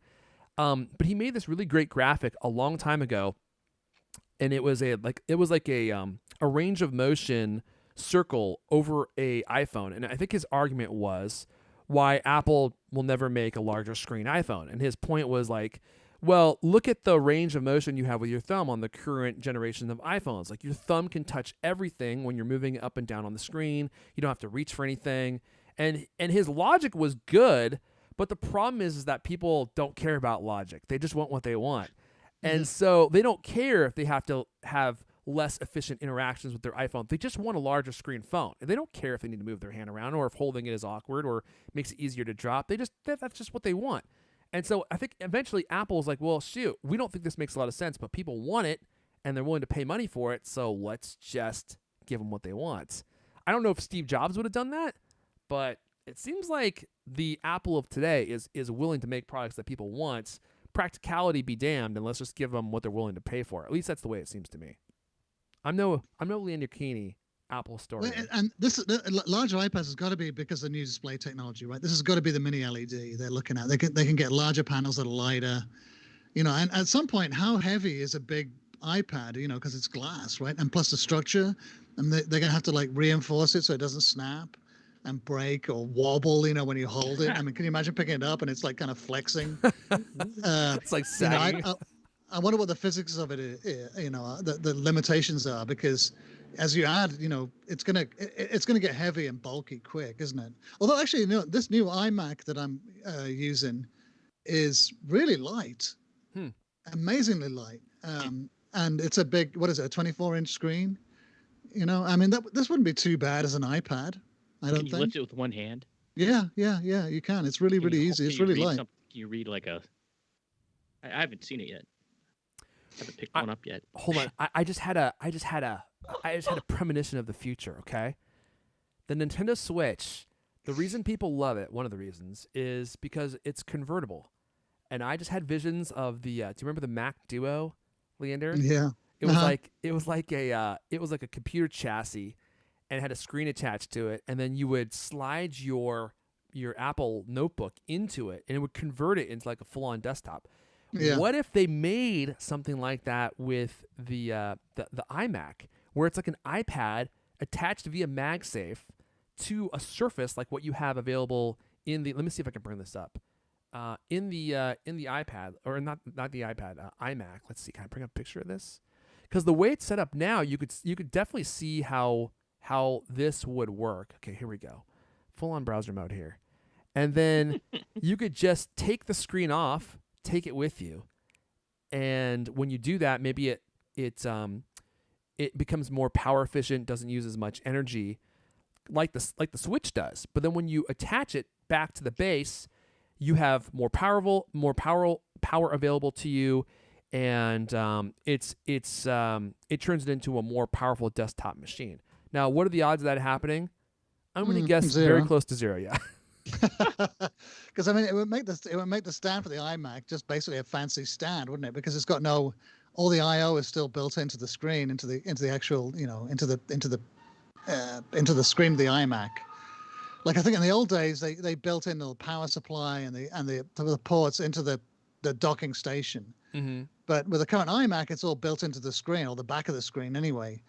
A: But he made this really great graphic a long time ago, and it was a range of motion circle over a iPhone. And I think his argument was why Apple will never make a larger screen iPhone. And his point was like, well, look at the range of motion you have with your thumb on the current generation of iPhones. Like, your thumb can touch everything when you're moving it up and down on the screen. You don't have to reach for anything. And his logic was good, but the problem is that people don't care about logic. They just want what they want. And so they don't care if they have to have less efficient interactions with their iPhone. They just want a larger screen phone. And they don't care if they need to move their hand around or if holding it is awkward or makes it easier to drop. That's just what they want. And so I think eventually Apple's like, well, shoot, we don't think this makes a lot of sense, but people want it and they're willing to pay money for it, so let's just give them what they want. I don't know if Steve Jobs would have done that, but it seems like the Apple of today is willing to make products that people want. Practicality be damned, and let's just give them what they're willing to pay for. At least that's the way it seems to me. I'm no Leander Keeney Apple story.
C: And this large iPads has got to be because of the new display technology, right? This has got to be the mini LED they're looking at. They can get larger panels that are lighter, and at some point, how heavy is a big iPad? Because it's glass, right? And plus the structure, and they're gonna have to like reinforce it so it doesn't snap and break or wobble, when you hold it. I mean, can you imagine picking it up and it's like kind of flexing?
A: It's like sagging.
C: I wonder what the physics of it is, the limitations are, because as you add, it's gonna get heavy and bulky quick, isn't it? Although actually, this new iMac that I'm using is really light, amazingly light, and it's a big, what is it, a 24-inch screen? I mean, this wouldn't be too bad as an iPad. I don't think.
B: Can you lift it with one hand?
C: Yeah, you can. It's really easy. It's really light.
B: Can you read like a? I haven't seen it yet. I haven't picked one up yet.
A: Hold on. I just had a premonition of the future. Okay, the Nintendo Switch. The reason people love it, one of the reasons, is because it's convertible. And I just had visions of the. Do you remember the Mac Duo, Leander?
C: Yeah.
A: It was like a computer chassis, and it had a screen attached to it, and then you would slide your Apple notebook into it, and it would convert it into like a full-on desktop. Yeah. What if they made something like that with the iMac, where it's like an iPad attached via MagSafe to a Surface, like what you have available in the? Let me see if I can bring this up. In the iPad, or not the iPad, iMac. Let's see. Can I bring up a picture of this? because the way it's set up now, you could definitely see how this would work. Okay, here we go, full on browser mode here, and then you could just take the screen off, take it with you, and when you do that, maybe it becomes more power efficient, doesn't use as much energy, like the Switch does. But then when you attach it back to the base, you have more power available to you, and it turns it into a more powerful desktop machine. Now, what are the odds of that happening? I'm going to guess
C: 0.
A: very close to 0. Yeah.
C: Because I mean, it would make the stand for the iMac just basically a fancy stand, wouldn't it? Because it's got all the I/O is still built into the screen, into the actual, into the screen of the iMac. Like I think in the old days, they built in the power supply and the ports into the docking station.
A: Mm-hmm.
C: But with the current iMac, it's all built into the screen or the back of the screen anyway.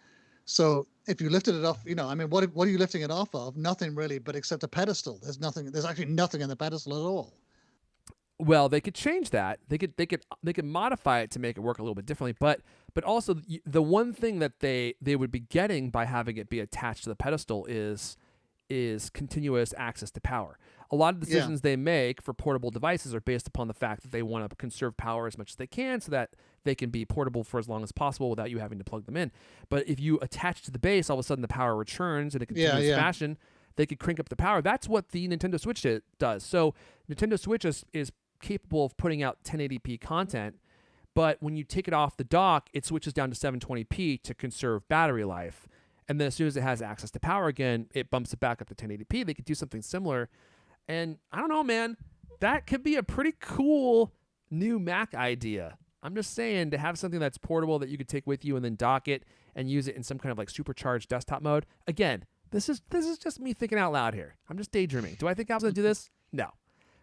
C: So if you lifted it off, I mean, what are you lifting it off of? Nothing really, but except a pedestal. There's actually nothing in the pedestal at all.
A: Well, they could change that. They could modify it to make it work a little bit differently. But also the one thing that they would be getting by having it be attached to the pedestal is continuous access to power. A lot of decisions they make for portable devices are based upon the fact that they want to conserve power as much as they can so that they can be portable for as long as possible without you having to plug them in. But if you attach to the base, all of a sudden the power returns in a continuous fashion. They could crank up the power. That's what the Nintendo Switch does. So Nintendo Switch is capable of putting out 1080p content, but when you take it off the dock, it switches down to 720p to conserve battery life. And then as soon as it has access to power again, it bumps it back up to 1080p. They could do something similar. And I don't know, man, that could be a pretty cool new Mac idea. I'm just saying, to have something that's portable that you could take with you and then dock it and use it in some kind of like supercharged desktop mode. Again, this is just me thinking out loud here. I'm just daydreaming. Do I think Apple's going to do this? No.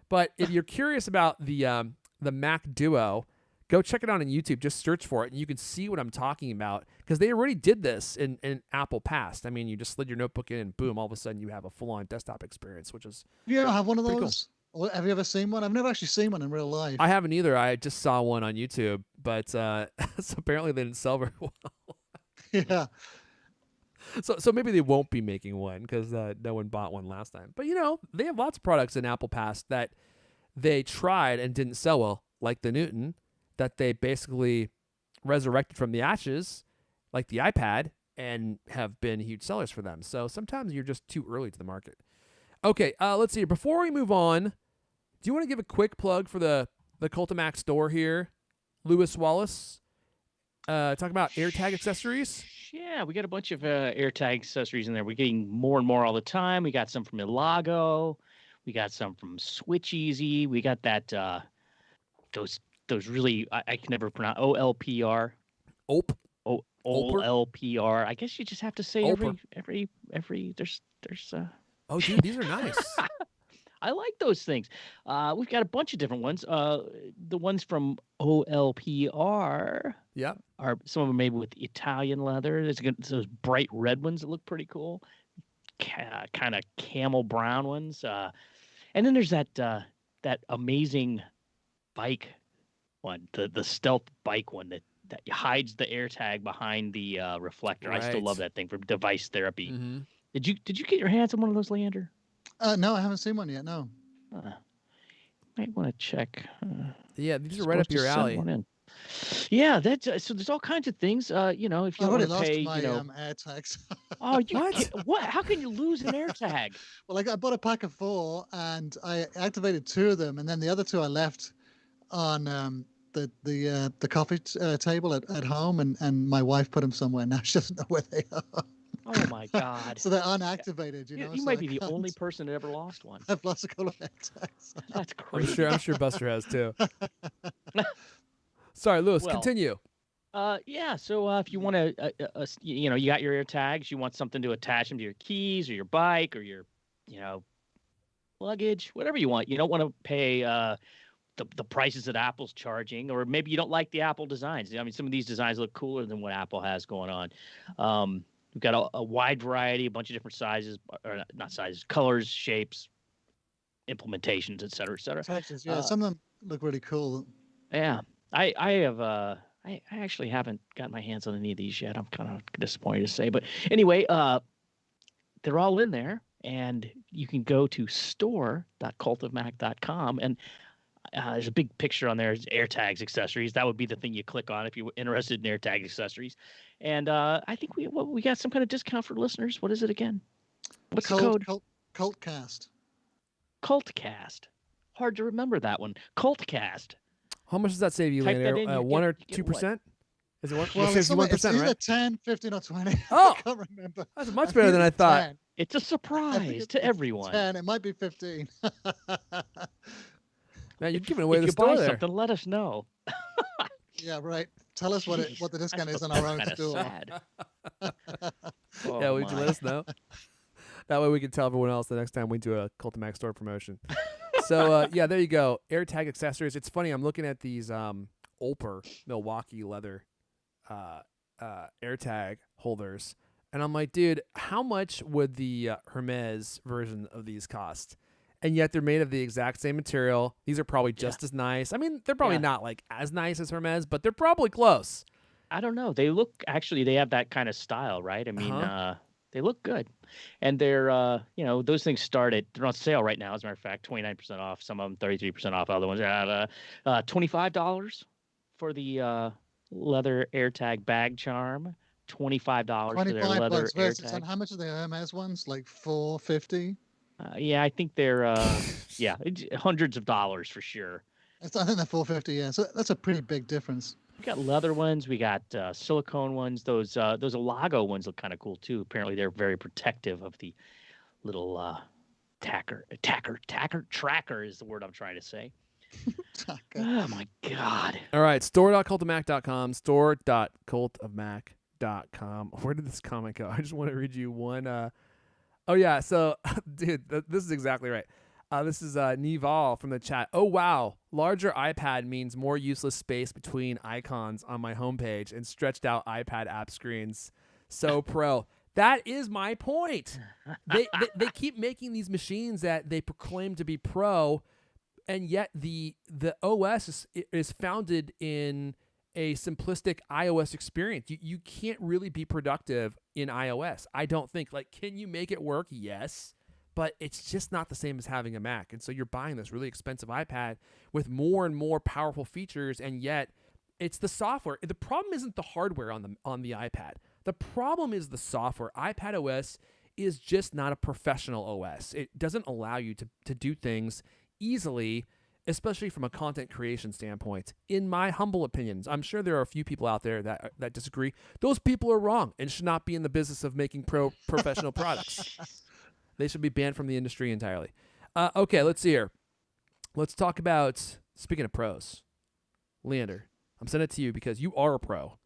A: But if you're curious about the Mac Duo, go check it out on YouTube. Just search for it, and you can see what I'm talking about, because they already did this in Apple Past. I mean, you just slid your notebook in, and boom, all of a sudden you have a full-on desktop experience, which is
C: You ever have one of
A: pretty
C: those? Cool. Have you ever seen one? I've never actually seen one in real life.
A: I haven't either. I just saw one on YouTube, but so apparently they didn't sell very well.
C: Yeah.
A: So maybe they won't be making one because no one bought one last time. But, they have lots of products in Apple Past that they tried and didn't sell well, like the Newton, that they basically resurrected from the ashes, like the iPad, and have been huge sellers for them. So sometimes you're just too early to the market. Okay, let's see. Before we move on, do you want to give a quick plug for the Cultimax store here? Lewis Wallace, talk about AirTag accessories.
B: Yeah, we got a bunch of AirTag accessories in there. We're getting more and more all the time. We got some from Ilago. We got some from Switch Easy. We got that those really I can never pronounce OLPR. OLPR. I guess you just have to say every there's
A: Oh, dude, these are nice.
B: I like those things. We've got a bunch of different ones. The ones from OLPR.
A: Yeah.
B: Some of them made with Italian leather. There's those bright red ones that look pretty cool. Kind of camel brown ones. And then there's that amazing bike one, the stealth bike one that hides the AirTag behind the reflector.
A: Right.
B: I still love that thing for device therapy.
A: Mm-hmm.
B: Did you get your hands on one of those, Leander?
C: No, I haven't seen one yet. No.
B: Might want to check.
A: Yeah, these are right up your alley.
B: Yeah, that's so. There's all kinds of things. If you want to pay,
C: my AirTags.
B: Oh, what? How can you lose an AirTag?
C: Well, I bought a pack of 4, and I activated 2 of them, and then the other 2 I left on the coffee table at home, and my wife put them somewhere. Now she doesn't know where they are.
B: Oh my God!
C: So they're unactivated.
B: You might be the only person that ever lost one.
C: I've lost a couple of AirTags.
B: That's crazy.
A: I'm sure Buster has too. Sorry, Lewis. Continue.
B: Yeah. So if you want to, you got your AirTags. You want something to attach them to your keys or your bike or your, luggage, whatever you want. You don't want to pay the prices that Apple's charging, or maybe you don't like the Apple designs. I mean, some of these designs look cooler than what Apple has going on. We've got a wide variety, a bunch of different sizes, or not sizes, colors, shapes, implementations, et cetera, et cetera.
C: Textures, yeah. Some of them look really cool.
B: Yeah. I have I actually haven't got my hands on any of these yet. I'm kind of disappointed to say, but anyway, they're all in there, and you can go to store.cultofmac.com, and there's a big picture on there. AirTags accessories. That would be the thing you click on if you're interested in AirTag accessories. And I think we got some kind of discount for listeners. What is it again? What's the code?
C: CultCast.
B: CultCast. Hard to remember that one. CultCast.
A: How much does that save you,
B: Type that
A: Leander?
B: in,
A: 1 or
B: get
A: 2%? Is it one?
C: Well,
A: It saves you 1%,
C: it's either
A: right?
C: 10, 15, or 20.
A: Oh!
C: I can't remember.
A: That's much better than I thought.
C: 10.
B: It's a surprise to everyone.
C: 10. It might be 15.
A: Man, you're giving away
B: If
A: the
B: you
A: store
B: buy
A: there.
B: something, let us know.
C: Yeah, right. Tell us what
B: Jeez,
C: the discount
B: that's
C: is on our own
B: kinda
C: store.
B: sad.
A: Yeah, would you
B: my.
A: let us know? That way we can tell everyone else the next time we do a Cult of Mac store promotion. So, yeah, there you go. AirTag accessories. It's funny. I'm looking at these Ulper Milwaukee leather AirTag holders, and I'm like, dude, how much would the Hermes version of these cost? And yet they're made of the exact same material. These are probably just as nice. I mean, they're probably not like as nice as Hermes, but they're probably close.
B: I don't know. They look they have that kind of style, right? I mean, they look good, and they're those things they're on sale right now. As a matter of fact, 29% off. Some of them 33% off. Other ones are at $25 for the leather AirTag bag charm. $25 for their leather AirTag.
C: And how much are the Hermes ones? Like $450.
B: Yeah, I think they're hundreds of dollars for sure.
C: I think they're $450. Yeah, so that's a pretty big difference.
B: We got leather ones. We got silicone ones. Those Alago ones look kind of cool too. Apparently, they're very protective of the little tracker is the word I'm trying to say. Oh my God!
A: All right, store.cultofmac.com, store.cultofmac.com. Where did this comment go? I just want to read you one. Oh yeah, so dude, this is exactly right. This is Nival from the chat. Oh, wow. Larger iPad means more useless space between icons on my homepage and stretched out iPad app screens. So pro. That is my point. They keep making these machines that they proclaim to be pro, and yet the OS is founded in a simplistic iOS experience. You can't really be productive in iOS. I don't think. Like, can you make it work? Yes. But it's just not the same as having a Mac. And so you're buying this really expensive iPad with more and more powerful features, and yet it's the software. The problem isn't the hardware on the iPad. The problem is the software. iPad OS is just not a professional OS. It doesn't allow you to do things easily, especially from a content creation standpoint. In my humble opinions, I'm sure there are a few people out there that disagree. Those people are wrong and should not be in the business of making professional products. They should be banned from the industry entirely. Okay, let's see here. Let's talk about, speaking of pros, Leander, I'm sending it to you because you are a pro,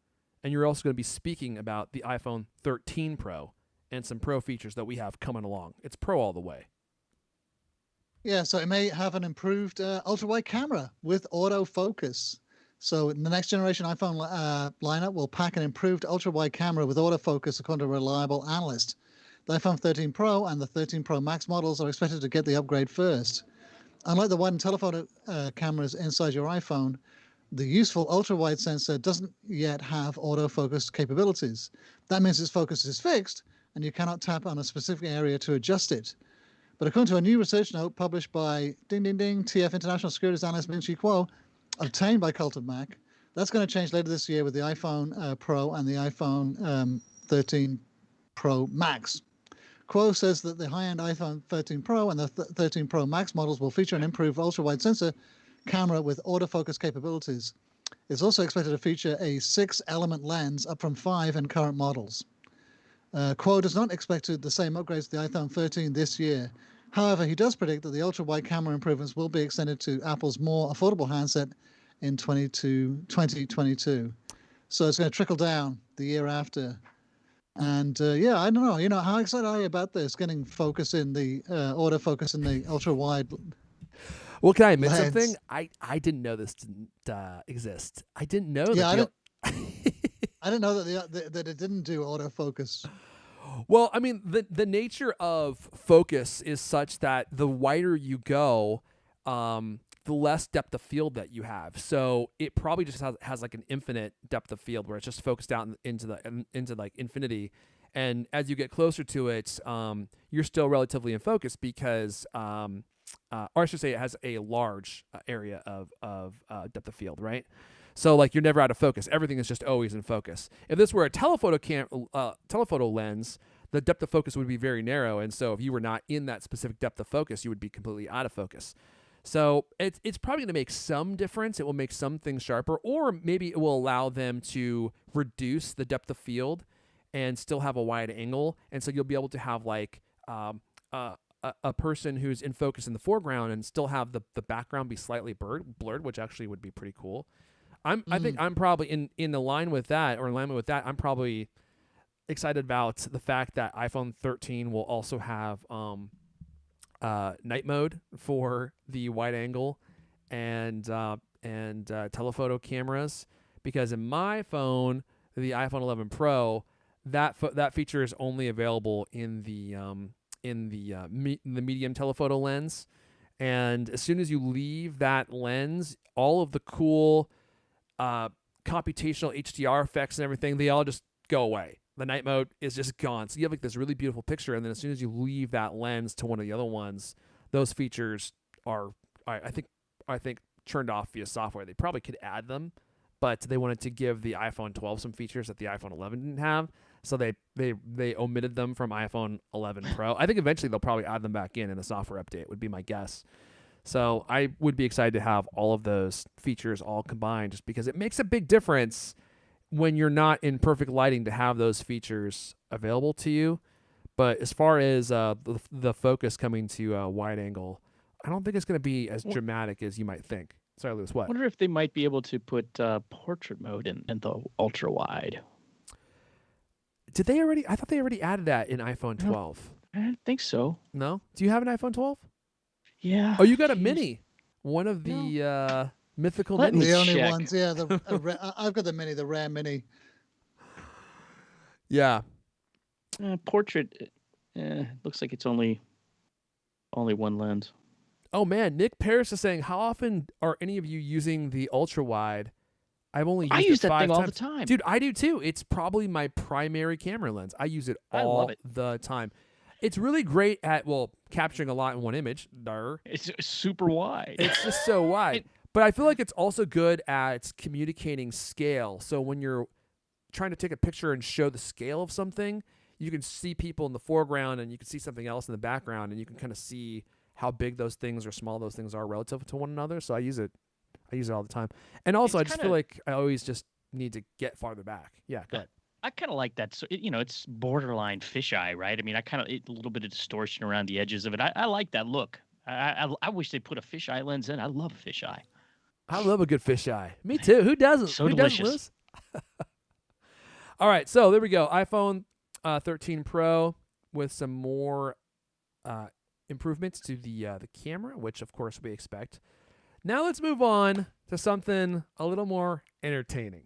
A: and you're also going to be speaking about the iPhone 13 Pro and some pro features that we have coming along. It's pro all the way.
C: Yeah, so it may have an improved ultra-wide camera with autofocus. So the next generation iPhone lineup will pack an improved ultra-wide camera with autofocus, according to a reliable analyst. The iPhone 13 Pro and the 13 Pro Max models are expected to get the upgrade first. Unlike the wide and telephoto cameras inside your iPhone, the useful ultra-wide sensor doesn't yet have autofocus capabilities. That means its focus is fixed, and you cannot tap on a specific area to adjust it. But according to a new research note published by TF International Securities Analyst Ming-Chi Kuo, obtained by Cult of Mac, that's going to change later this year with the iPhone Pro and the iPhone 13 Pro Max. Kuo says that the high-end iPhone 13 Pro and the 13 Pro Max models will feature an improved ultra-wide sensor camera with autofocus capabilities. It's also expected to feature a 6-element lens, up from 5 in current models. Kuo does not expect the same upgrades to the iPhone 13 this year. However, he does predict that the ultra-wide camera improvements will be extended to Apple's more affordable handset in 2022. So it's going to trickle down the year after. And I don't know. How excited are you about this? Getting focus in the autofocus in the ultra wide.
A: Well, can I admit
C: lens.
A: something? I didn't know this didn't exist. I didn't know
C: Yeah,
A: that.
C: I didn't know that it didn't do autofocus.
A: Well, I mean, the nature of focus is such that the wider you go, the less depth of field that you have. So it probably just has like an infinite depth of field where it's just focused out into like infinity. And as you get closer to it, you're still relatively in focus because, or I should say, it has a large area of depth of field, right? So like you're never out of focus. Everything is just always in focus. If this were a telephoto lens, the depth of focus would be very narrow, and so if you were not in that specific depth of focus, you would be completely out of focus. So it's probably going to make some difference. It will make some things sharper, or maybe it will allow them to reduce the depth of field and still have a wide angle. And so you'll be able to have like a person who's in focus in the foreground and still have the background be slightly blurred, which actually would be pretty cool. I think I'm probably in alignment with that. I'm probably excited about the fact that iPhone 13 will also have night mode for the wide angle and telephoto cameras, because in my phone, the iPhone 11 Pro, that feature is only available in the medium telephoto lens, and as soon as you leave that lens, all of the cool computational HDR effects and everything, they all just go away. The night mode is just gone. So you have like this really beautiful picture, and then as soon as you leave that lens to one of the other ones, those features are, I think, turned off via software. They probably could add them, but they wanted to give the iPhone 12 some features that the iPhone 11 didn't have, so they omitted them from iPhone 11 Pro. I think eventually they'll probably add them back in a software update, would be my guess. So I would be excited to have all of those features all combined, just because it makes a big difference when you're not in perfect lighting to have those features available to you. But as far as the focus coming to wide angle, I don't think it's going to be as dramatic as you might think. Sorry, Lewis, what?
B: I wonder if they might be able to put portrait mode in the ultra wide.
A: Did they already? I thought they already added that in iPhone 12.
B: I don't think so.
A: No? Do you have an iPhone 12?
B: Yeah.
A: Oh, you got a mini. One of the mythical
B: Let
A: minis.
B: me
C: The only
B: check.
C: ones, yeah. I've got the mini, the rare mini.
A: Yeah.
B: Portrait looks like it's only one lens.
A: Oh man, Nick Paris is saying, how often are any of you using the ultra wide? I've only used
B: I
A: it
B: use that
A: 5
B: thing all
A: times.
B: the time.
A: Dude, I do too. It's probably my primary camera lens. I use it
B: I
A: all
B: love it.
A: the time. It's really great at, capturing a lot in one image.
B: It's super wide.
A: It's just so wide. But I feel like it's also good at communicating scale. So when you're trying to take a picture and show the scale of something, you can see people in the foreground and you can see something else in the background, and you can kind of see how big those things or small those things are relative to one another. So I use it all the time. And also, I just feel like I always just need to get farther back. Yeah, go ahead.
B: I kind of like that. So it's borderline fisheye, right? I mean, a little bit of distortion around the edges of it. I like that look. I wish they put a fisheye lens in. I love fisheye.
A: I love a good fisheye. Me too. Who doesn't?
B: So
A: Who doesn't,
B: delicious.
A: Liz? All right, so there we go. iPhone 13 Pro with some more improvements to the camera, which of course we expect. Now let's move on to something a little more entertaining.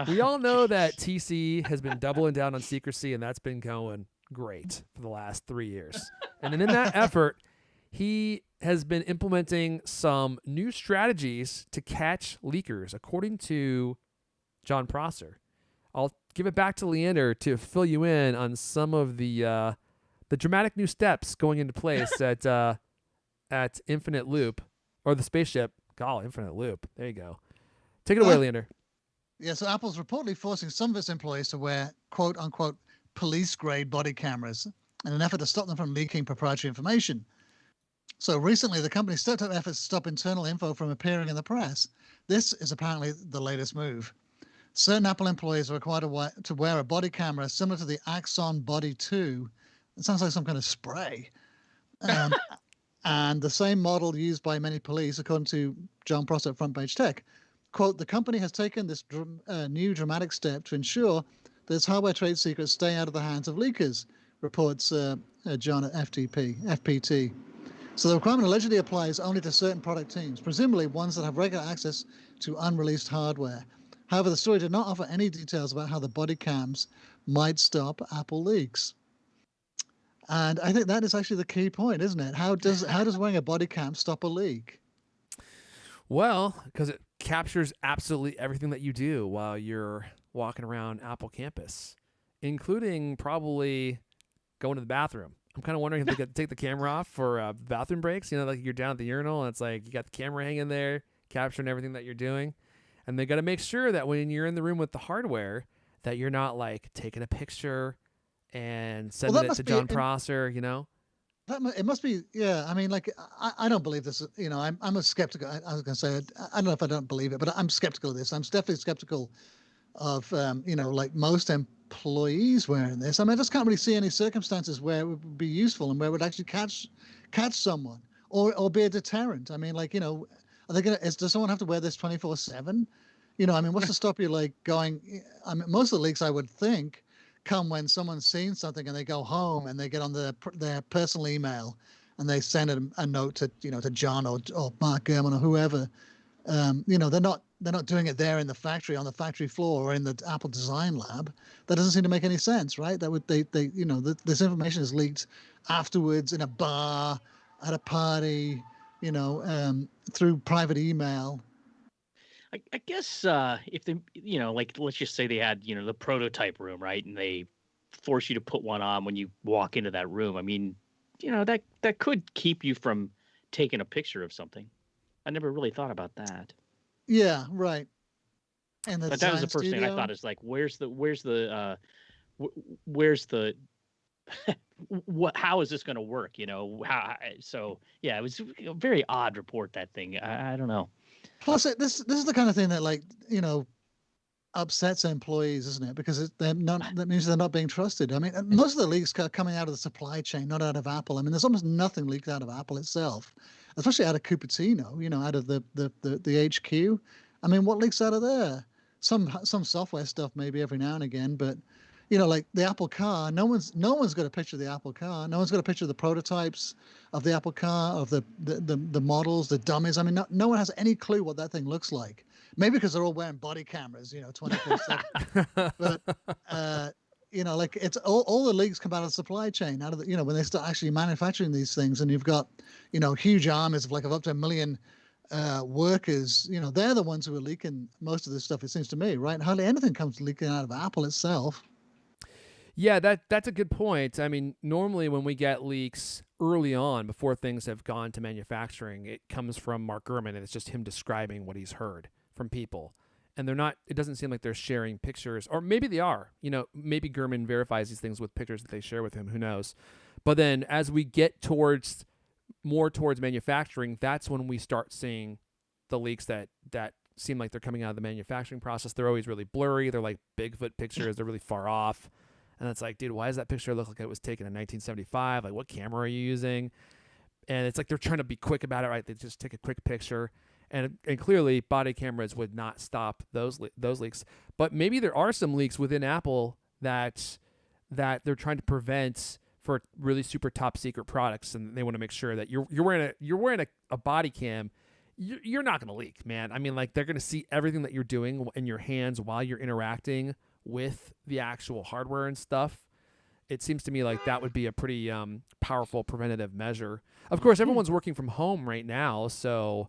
A: We all know that TC has been doubling down on secrecy, and that's been going great for the last 3 years. And then in that effort, he has been implementing some new strategies to catch leakers, according to John Prosser. I'll give it back to Leander to fill you in on some of the dramatic new steps going into place at Infinite Loop, or the spaceship. Infinite Loop. There you go. Take it away, Leander.
C: Yeah, so Apple's reportedly forcing some of its employees to wear quote-unquote police-grade body cameras in an effort to stop them from leaking proprietary information. So recently, the company stepped up efforts to stop internal info from appearing in the press. This is apparently the latest move. Certain Apple employees are required to wear a body camera similar to the Axon Body 2. It sounds like some kind of spray. And the same model used by many police, according to John Prosser at Front Page Tech. Quote, the company has taken this new dramatic step to ensure that its hardware trade secrets stay out of the hands of leakers, reports John at FPT. So the requirement allegedly applies only to certain product teams, presumably ones that have regular access to unreleased hardware. However, the story did not offer any details about how the body cams might stop Apple leaks. And I think that is actually the key point, isn't it? How does wearing a body cam stop a leak?
A: Well, because it captures absolutely everything that you do while you're walking around Apple campus, including probably going to the bathroom. I'm kind of wondering if they could take the camera off for bathroom breaks. You know, like you're down at the urinal and it's like you got the camera hanging there, capturing everything that you're doing. And they got to make sure that when you're in the room with the hardware, that you're not like taking a picture and sending it to John Prosser, you know?
C: It must be, yeah. I mean, like, I don't believe this. You know, I'm a skeptical. I was going to say, I don't know if I don't believe it, but I'm skeptical of this. I'm definitely skeptical of, you know, like most employees wearing this. I mean, I just can't really see any circumstances where it would be useful and where it would actually catch someone or be a deterrent. I mean, like, you know, are they going to, does someone have to wear this 24/7? You know, I mean, what's to stop you like going, I mean, most of the leaks I would think come when someone's seen something and they go home and they get on their personal email and they send a note to, you know, to John or Mark Gurman or whoever. You know, they're not doing it there in the factory, on the factory floor, or in the Apple Design Lab. That doesn't seem to make any sense, right? That would they you know, this information is leaked afterwards in a bar, at a party, you know, through private email.
B: I guess if they, you know, like let's just say they had, you know, the prototype room, right, and they force you to put one on when you walk into that room. I mean, you know, that could keep you from taking a picture of something. I never really thought about that.
C: Yeah, right. And
B: but that was the first thing I thought is like, where's the what? How is this going to work? You know, how? So yeah, it was a very odd report, that thing. I don't know.
C: Plus, this is the kind of thing that, like, you know, upsets employees, isn't it? Because they're not. That means they're not being trusted. I mean, most of the leaks are coming out of the supply chain, not out of Apple. I mean, there's almost nothing leaked out of Apple itself, especially out of Cupertino. You know, out of the HQ. I mean, what leaks out of there? Some software stuff maybe every now and again, but you know, like the Apple car, no one's got a picture of the Apple car. No one's got a picture of the prototypes of the Apple car, of the models, the dummies. I mean, no one has any clue what that thing looks like. Maybe because they're all wearing body cameras, you know, 24/7. But you know, like it's all the leaks come out of the supply chain, out of the, you know, when they start actually manufacturing these things, and you've got, you know, huge armies of up to 1 million workers. You know, they're the ones who are leaking most of this stuff. It seems to me, right? Hardly anything comes leaking out of Apple itself.
A: Yeah, that's a good point. I mean, normally when we get leaks early on, before things have gone to manufacturing, it comes from Mark Gurman, and it's just him describing what he's heard from people. And it doesn't seem like they're sharing pictures, or maybe they are. You know, maybe Gurman verifies these things with pictures that they share with him. Who knows? But then as we get more towards manufacturing, that's when we start seeing the leaks that seem like they're coming out of the manufacturing process. They're always really blurry. They're like Bigfoot pictures. They're really far off. And it's like, dude, why does that picture look like it was taken in 1975? Like, what camera are you using? And it's like they're trying to be quick about it, right? They just take a quick picture. And clearly, body cameras would not stop those leaks. But maybe there are some leaks within Apple that they're trying to prevent for really super top secret products, and they want to make sure that you're wearing a body cam. You're not going to leak, man. I mean, like, they're going to see everything that you're doing in your hands while you're interacting with the actual hardware and stuff. It seems to me like that would be a pretty powerful preventative measure. Of course, everyone's working from home right now, so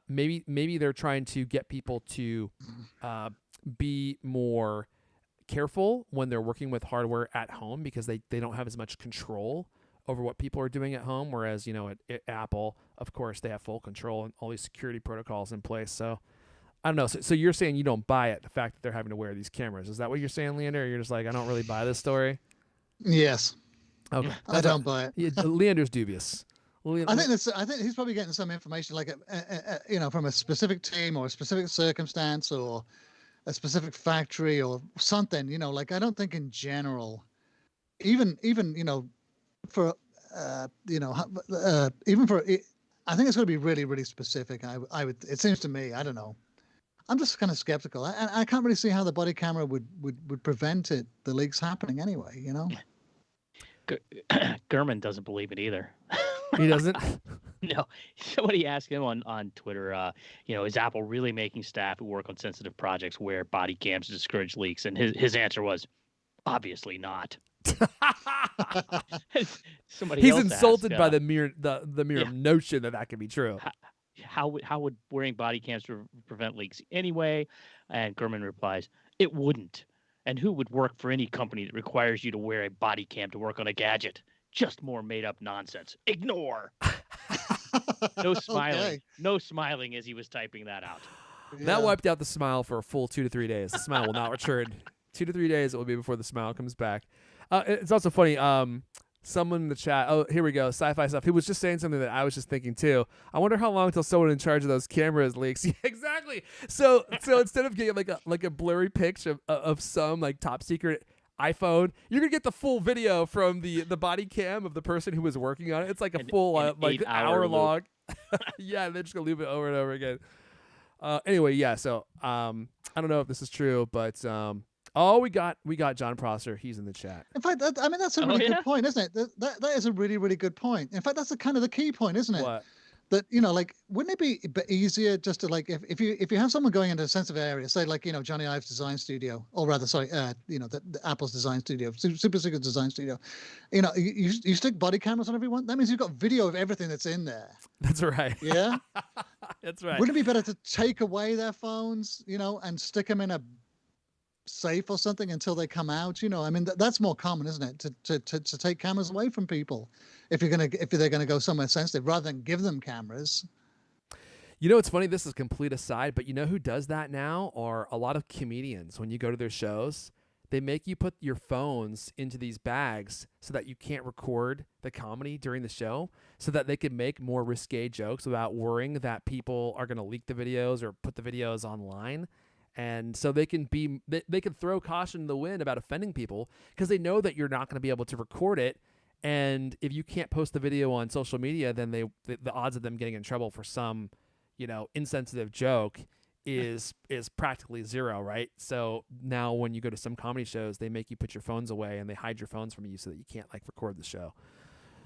A: maybe they're trying to get people to be more careful when they're working with hardware at home, because they don't have as much control over what people are doing at home, whereas, you know, at Apple, of course, they have full control and all these security protocols in place. So I don't know. So you're saying you don't buy it, the fact that they're having to wear these cameras. Is that what you're saying, Leander? Or you're just like, I don't really buy this story?
C: Yes.
A: Okay.
C: I don't buy it.
A: Yeah, Leander's dubious.
C: I think he's probably getting some information, like you know, from a specific team or a specific circumstance or a specific factory or something. You know, like, I don't think in general, even you know, for you know, even for it, I think it's going to be really, really specific. I would. It seems to me. I don't know. I'm just kind of skeptical. I can't really see how the body camera would prevent the leaks happening anyway. You know.
B: Gurman doesn't believe it either.
A: He doesn't?
B: No. Somebody asked him on Twitter, you know, is Apple really making staff who work on sensitive projects wear body cams to discourage leaks? And his answer was, obviously not.
A: He's insulted by the mere notion that could be true.
B: how would wearing body cams prevent leaks anyway? And Gurman replies, it wouldn't. And who would work for any company that requires you to wear a body cam to work on a gadget? Just more made up nonsense. Ignore. No smiling.
C: Okay.
B: No smiling as he was typing that out.
A: That wiped out the smile for a full 2 to 3 days. The smile will not return. 2 to 3 days it will be before the smile comes back. It's also funny. Someone in the chat. Oh, here we go. Sci-fi stuff. He was just saying something that I was just thinking too. I wonder how long until someone in charge of those cameras leaks. Yeah, exactly. So instead of getting like a blurry picture of some like top secret iPhone, you're gonna get the full video from the body cam of the person who was working on it. It's like a full like hour long. Yeah, they're just gonna loop it over and over again. Anyway, yeah. So I don't know if this is true, but we got John Prosser. He's in the chat.
C: In fact, that's a really good point, isn't it? That is a really, really good point. In fact, that's the kind of the key point, isn't it?
A: What?
C: That, like, wouldn't it be a bit easier just to, like, if you have someone going into a sensitive area, say like, Johnny Ive's design studio, or rather, sorry, the Apple's design studio, Super Secret design studio, you stick body cameras on everyone. That means you've got video of everything that's in there.
A: That's right.
C: Yeah.
A: That's right.
C: Wouldn't it be better to take away their phones, and stick them in a safe or something until they come out? That's more common, isn't it, to take cameras away from people if they're gonna go somewhere sensitive, rather than give them cameras.
A: It's funny, this is a complete aside, but you know who does that now? Are a lot of comedians. When you go to their shows, they make you put your phones into these bags so that you can't record the comedy during the show, so that they can make more risque jokes without worrying that people are going to leak the videos or put the videos online. And so they can throw caution in the wind about offending people because they know that you're not going to be able to record it. And if you can't post the video on social media, then the odds of them getting in trouble for some, insensitive joke is practically zero, right? So now when you go to some comedy shows, they make you put your phones away and they hide your phones from you so that you can't like record the show.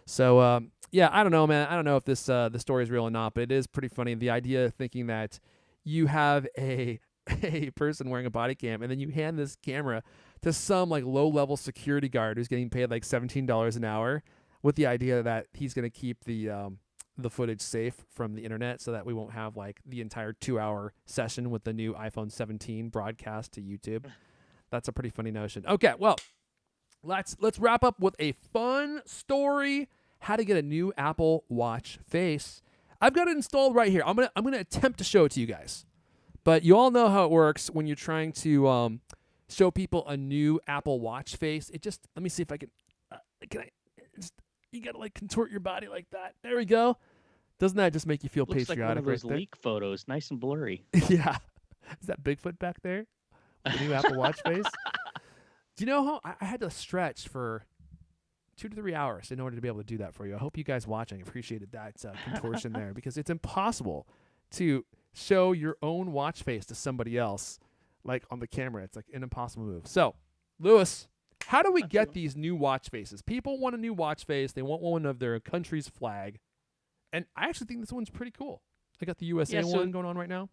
A: So yeah, I don't know, man. I don't know if this the story is real or not, but it is pretty funny. The idea of thinking that you have a person wearing a body cam and then you hand this camera to some like low-level security guard who's getting paid like $17 an hour with the idea that he's going to keep the footage safe from the internet so that we won't have like the entire 2-hour session with the new iPhone 17 broadcast to YouTube. That's a pretty funny notion. Okay, well, let's wrap up with a fun story: how to get a new Apple Watch face. I've got it installed right here. I'm gonna attempt to show it to you guys. But you all know how it works when you're trying to show people a new Apple Watch face. Let me see if I can. You gotta like contort your body like that. There we go. Doesn't that just make you feel
B: Looks
A: patriotic?
B: Like one of those
A: right there?
B: leak photos, nice and blurry.
A: Yeah. Is that Bigfoot back there? The new Apple Watch face. Do you know how I had to stretch for 2 to 3 hours in order to be able to do that for you? I hope you guys watching appreciated that contortion there, because it's impossible to show your own watch face to somebody else like on the camera. It's like an impossible move. So, Lewis, how do we get these new watch faces? People want a new watch face. They want one of their country's flag. And I actually think this one's pretty cool. I got the USA one going on right now.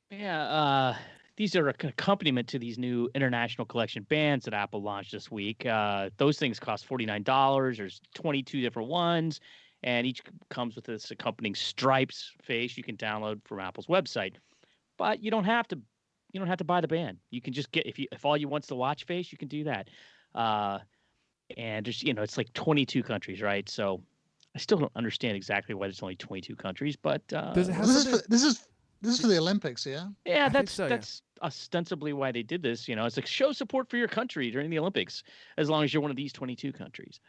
B: Yeah, these are an accompaniment to these new international collection bands that Apple launched this week. Those things cost $49. There's 22 different ones, and each comes with this accompanying stripes face you can download from Apple's website. But you don't have to buy the band. You can just get if all you want's the watch face, you can do that. And there's it's like 22 countries, right? So I still don't understand exactly why there's only 22 countries, but
C: this is for the Olympics, yeah.
B: Yeah, that's ostensibly why they did this. It's like show support for your country during the Olympics, as long as you're one of these 22 countries.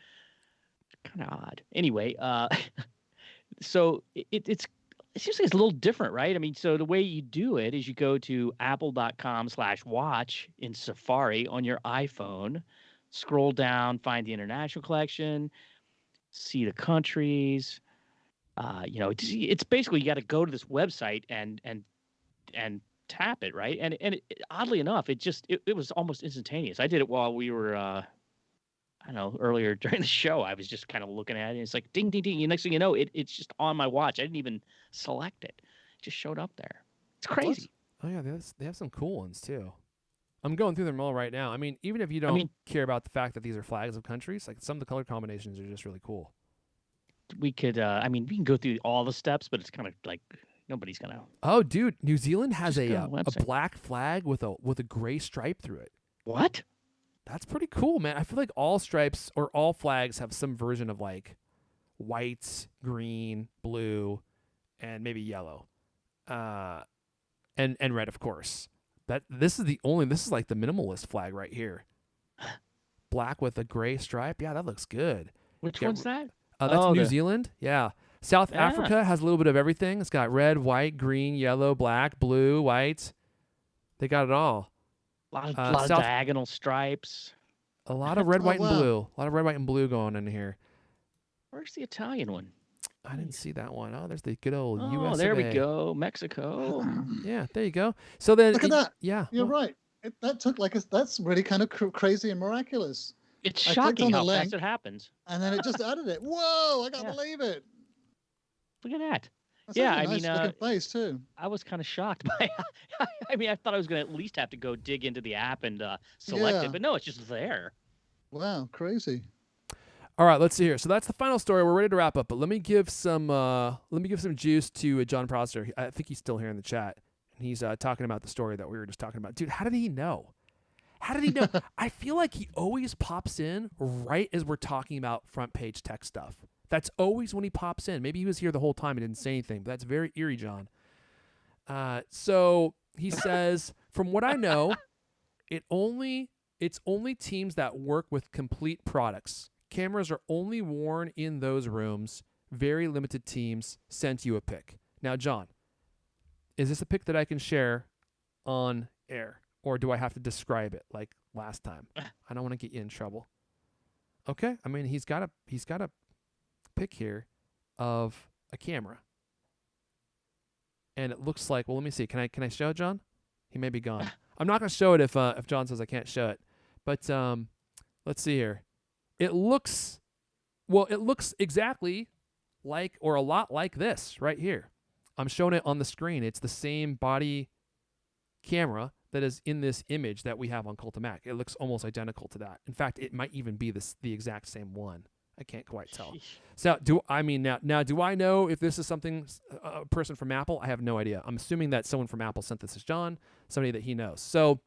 B: Kind of odd. Anyway, so it's just it's a little different, right? I mean, so the way you do it is you go to apple.com/watch in Safari on your iPhone, scroll down, find the international collection, see the countries. It's basically you got to go to this website and tap it, right? And oddly enough, it was almost instantaneous. I did it while we were earlier during the show. I was just kind of looking at it, and it's like ding ding ding. And next thing you know, it's just on my watch. I didn't even select it. It just showed up there. It's crazy.
A: Oh yeah, they have some cool ones too. I'm going through them all right now. I mean, even if you don't care about the fact that these are flags of countries, like some of the color combinations are just really cool.
B: We could, we can go through all the steps, but it's kind of like Nobody's gonna.
A: Oh, dude, New Zealand has
B: Just go
A: a
B: on the website.
A: black flag with a gray stripe through it.
B: What?
A: That's pretty cool, man. I feel like all stripes or all flags have some version of like white, green, blue, and maybe yellow, and red, of course. This is like the minimalist flag right here. Black with a gray stripe. Yeah, that looks good.
B: Which one's that?
A: That's New
B: the-
A: Zealand. Yeah. South
B: Yeah.
A: Africa has a little bit of everything. It's got red, white, green, yellow, black, blue, white. They got it all.
B: A lot of diagonal stripes.
A: A lot of red,
C: Oh,
A: white, and
C: wow.
A: blue. A lot of red, white, and blue going in here.
B: Where's the Italian one?
A: I didn't see that one. Oh, there's the good old
B: Oh,
A: US.
B: there we go. Mexico.
A: Yeah, there you go. So then,
C: Look at that.
A: Yeah,
C: You're
A: well,
C: right. That took that's really kind of crazy and miraculous.
B: It's
C: I clicked
B: shocking
C: on the
B: how
C: link.
B: fast it happens.
C: And then it just added it. Whoa! I can't
B: Yeah.
C: believe it.
B: Look at that.
C: That's
B: Yeah,
C: like a
B: I
C: nice
B: mean,
C: looking face too.
B: I was kind of shocked by. I mean, I thought I was going to at least have to go dig into the app and select
C: Yeah.
B: it, but no, it's just there.
C: Wow, crazy.
A: all right. Let's see here. So that's the final story. We're ready to wrap up, but let me give some juice to John Prosser. I think he's still here in the chat, and he's talking about the story that we were just talking about. Dude, how did he know? How did he know? I feel like he always pops in right as we're talking about front page tech stuff. That's always when he pops in. Maybe he was here the whole time and didn't say anything, but that's very eerie, John. So he says, from what I know, it's only teams that work with complete products. Cameras are only worn in those rooms. Very limited teams sent you a pic. Now, John, is this a pic that I can share on air? Or do I have to describe it like last time? I don't want to get you in trouble. Okay. I mean, he's got a pic here of a camera. And it looks like, well, let me see. Can I show it, John? He may be gone. I'm not going to show it if John says I can't show it. But let's see here. It looks exactly like, or a lot like this right here. I'm showing it on the screen. It's the same body camera that is in this image that we have on Cult of Mac. It looks almost identical to that. In fact, it might even be the exact same one. I can't quite tell.
B: Sheesh.
A: So do I know if this is something a person from Apple? I have no idea. I'm assuming that someone from Apple sent this to John, somebody that he knows. So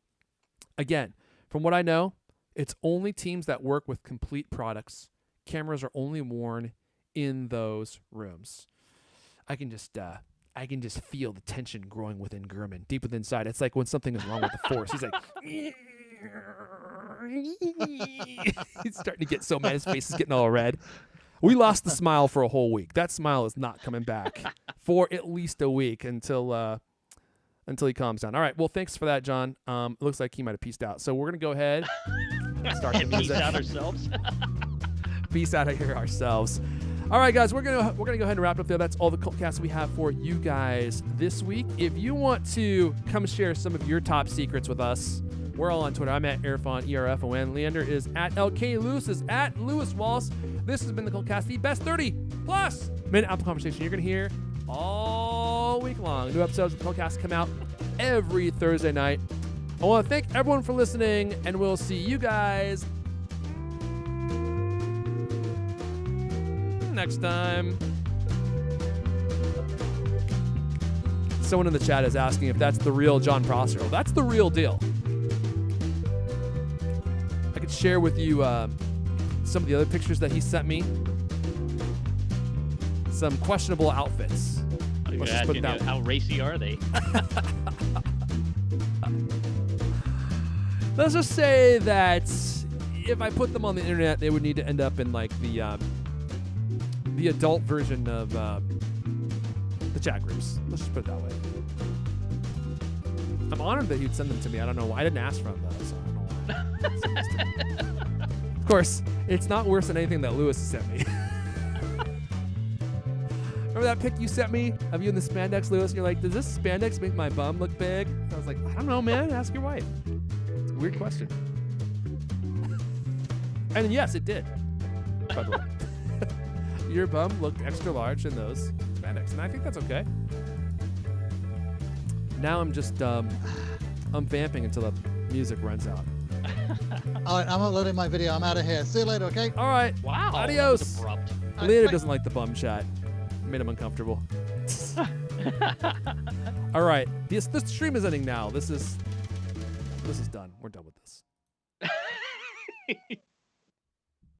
A: again, from what I know, it's only teams that work with complete products. Cameras are only worn in those rooms. I can just feel the tension growing within Gurman, deep within inside. It's like when something is wrong with the Force. He's like, he's starting to get so mad. His face is getting all red. We lost the smile for a whole week. That smile is not coming back for at least a week until he calms down. All right. Well, thanks for that, John. It looks like he might have peaced out. So we're gonna go ahead and start the
B: And peace
A: music.
B: out ourselves.
A: Peace out of here ourselves. All right, guys, we're gonna go ahead and wrap it up there. That's all the CultCast we have for you guys this week. If you want to come share some of your top secrets with us, we're all on Twitter. I'm at Erfon, ERFON. Leander is at LK. Lewis is at Lewis Wallace. This has been the CultCast, the best 30+ minute Apple conversation you're gonna hear all week long. New episodes of the CultCast come out every Thursday night. I want to thank everyone for listening, and we'll see you guys next time. Someone in the chat is asking if that's the real John Prosser. Well, that's the real deal. I could share with you some of the other pictures that he sent me. Some questionable outfits. Let's just put it that way.
B: How racy are they?
A: Let's just say that if I put them on the internet, they would need to end up in like the adult version of the chat groups. Let's just put it that way. I'm honored that he'd send them to me. I don't know why. I didn't ask for them though, so I don't know why. Send this to me. Of course, it's not worse than anything that Lewis sent me. Remember that pic you sent me of you in the spandex, Lewis? You're like, does this spandex make my bum look big? I was like, I don't know, man. Ask your wife. It's a weird question. And yes, it did. By the way. Your bum looked extra large in those spandex, and I think that's okay. Now I'm just I'm vamping until the music runs out.
C: All right, I'm uploading my video. I'm out of here. See you later, okay?
A: All right.
B: Wow. that was
A: Adios.
B: abrupt.
A: Leader doesn't like the bum chat. Made him uncomfortable. All right, this stream is ending now. This is done. We're done with this.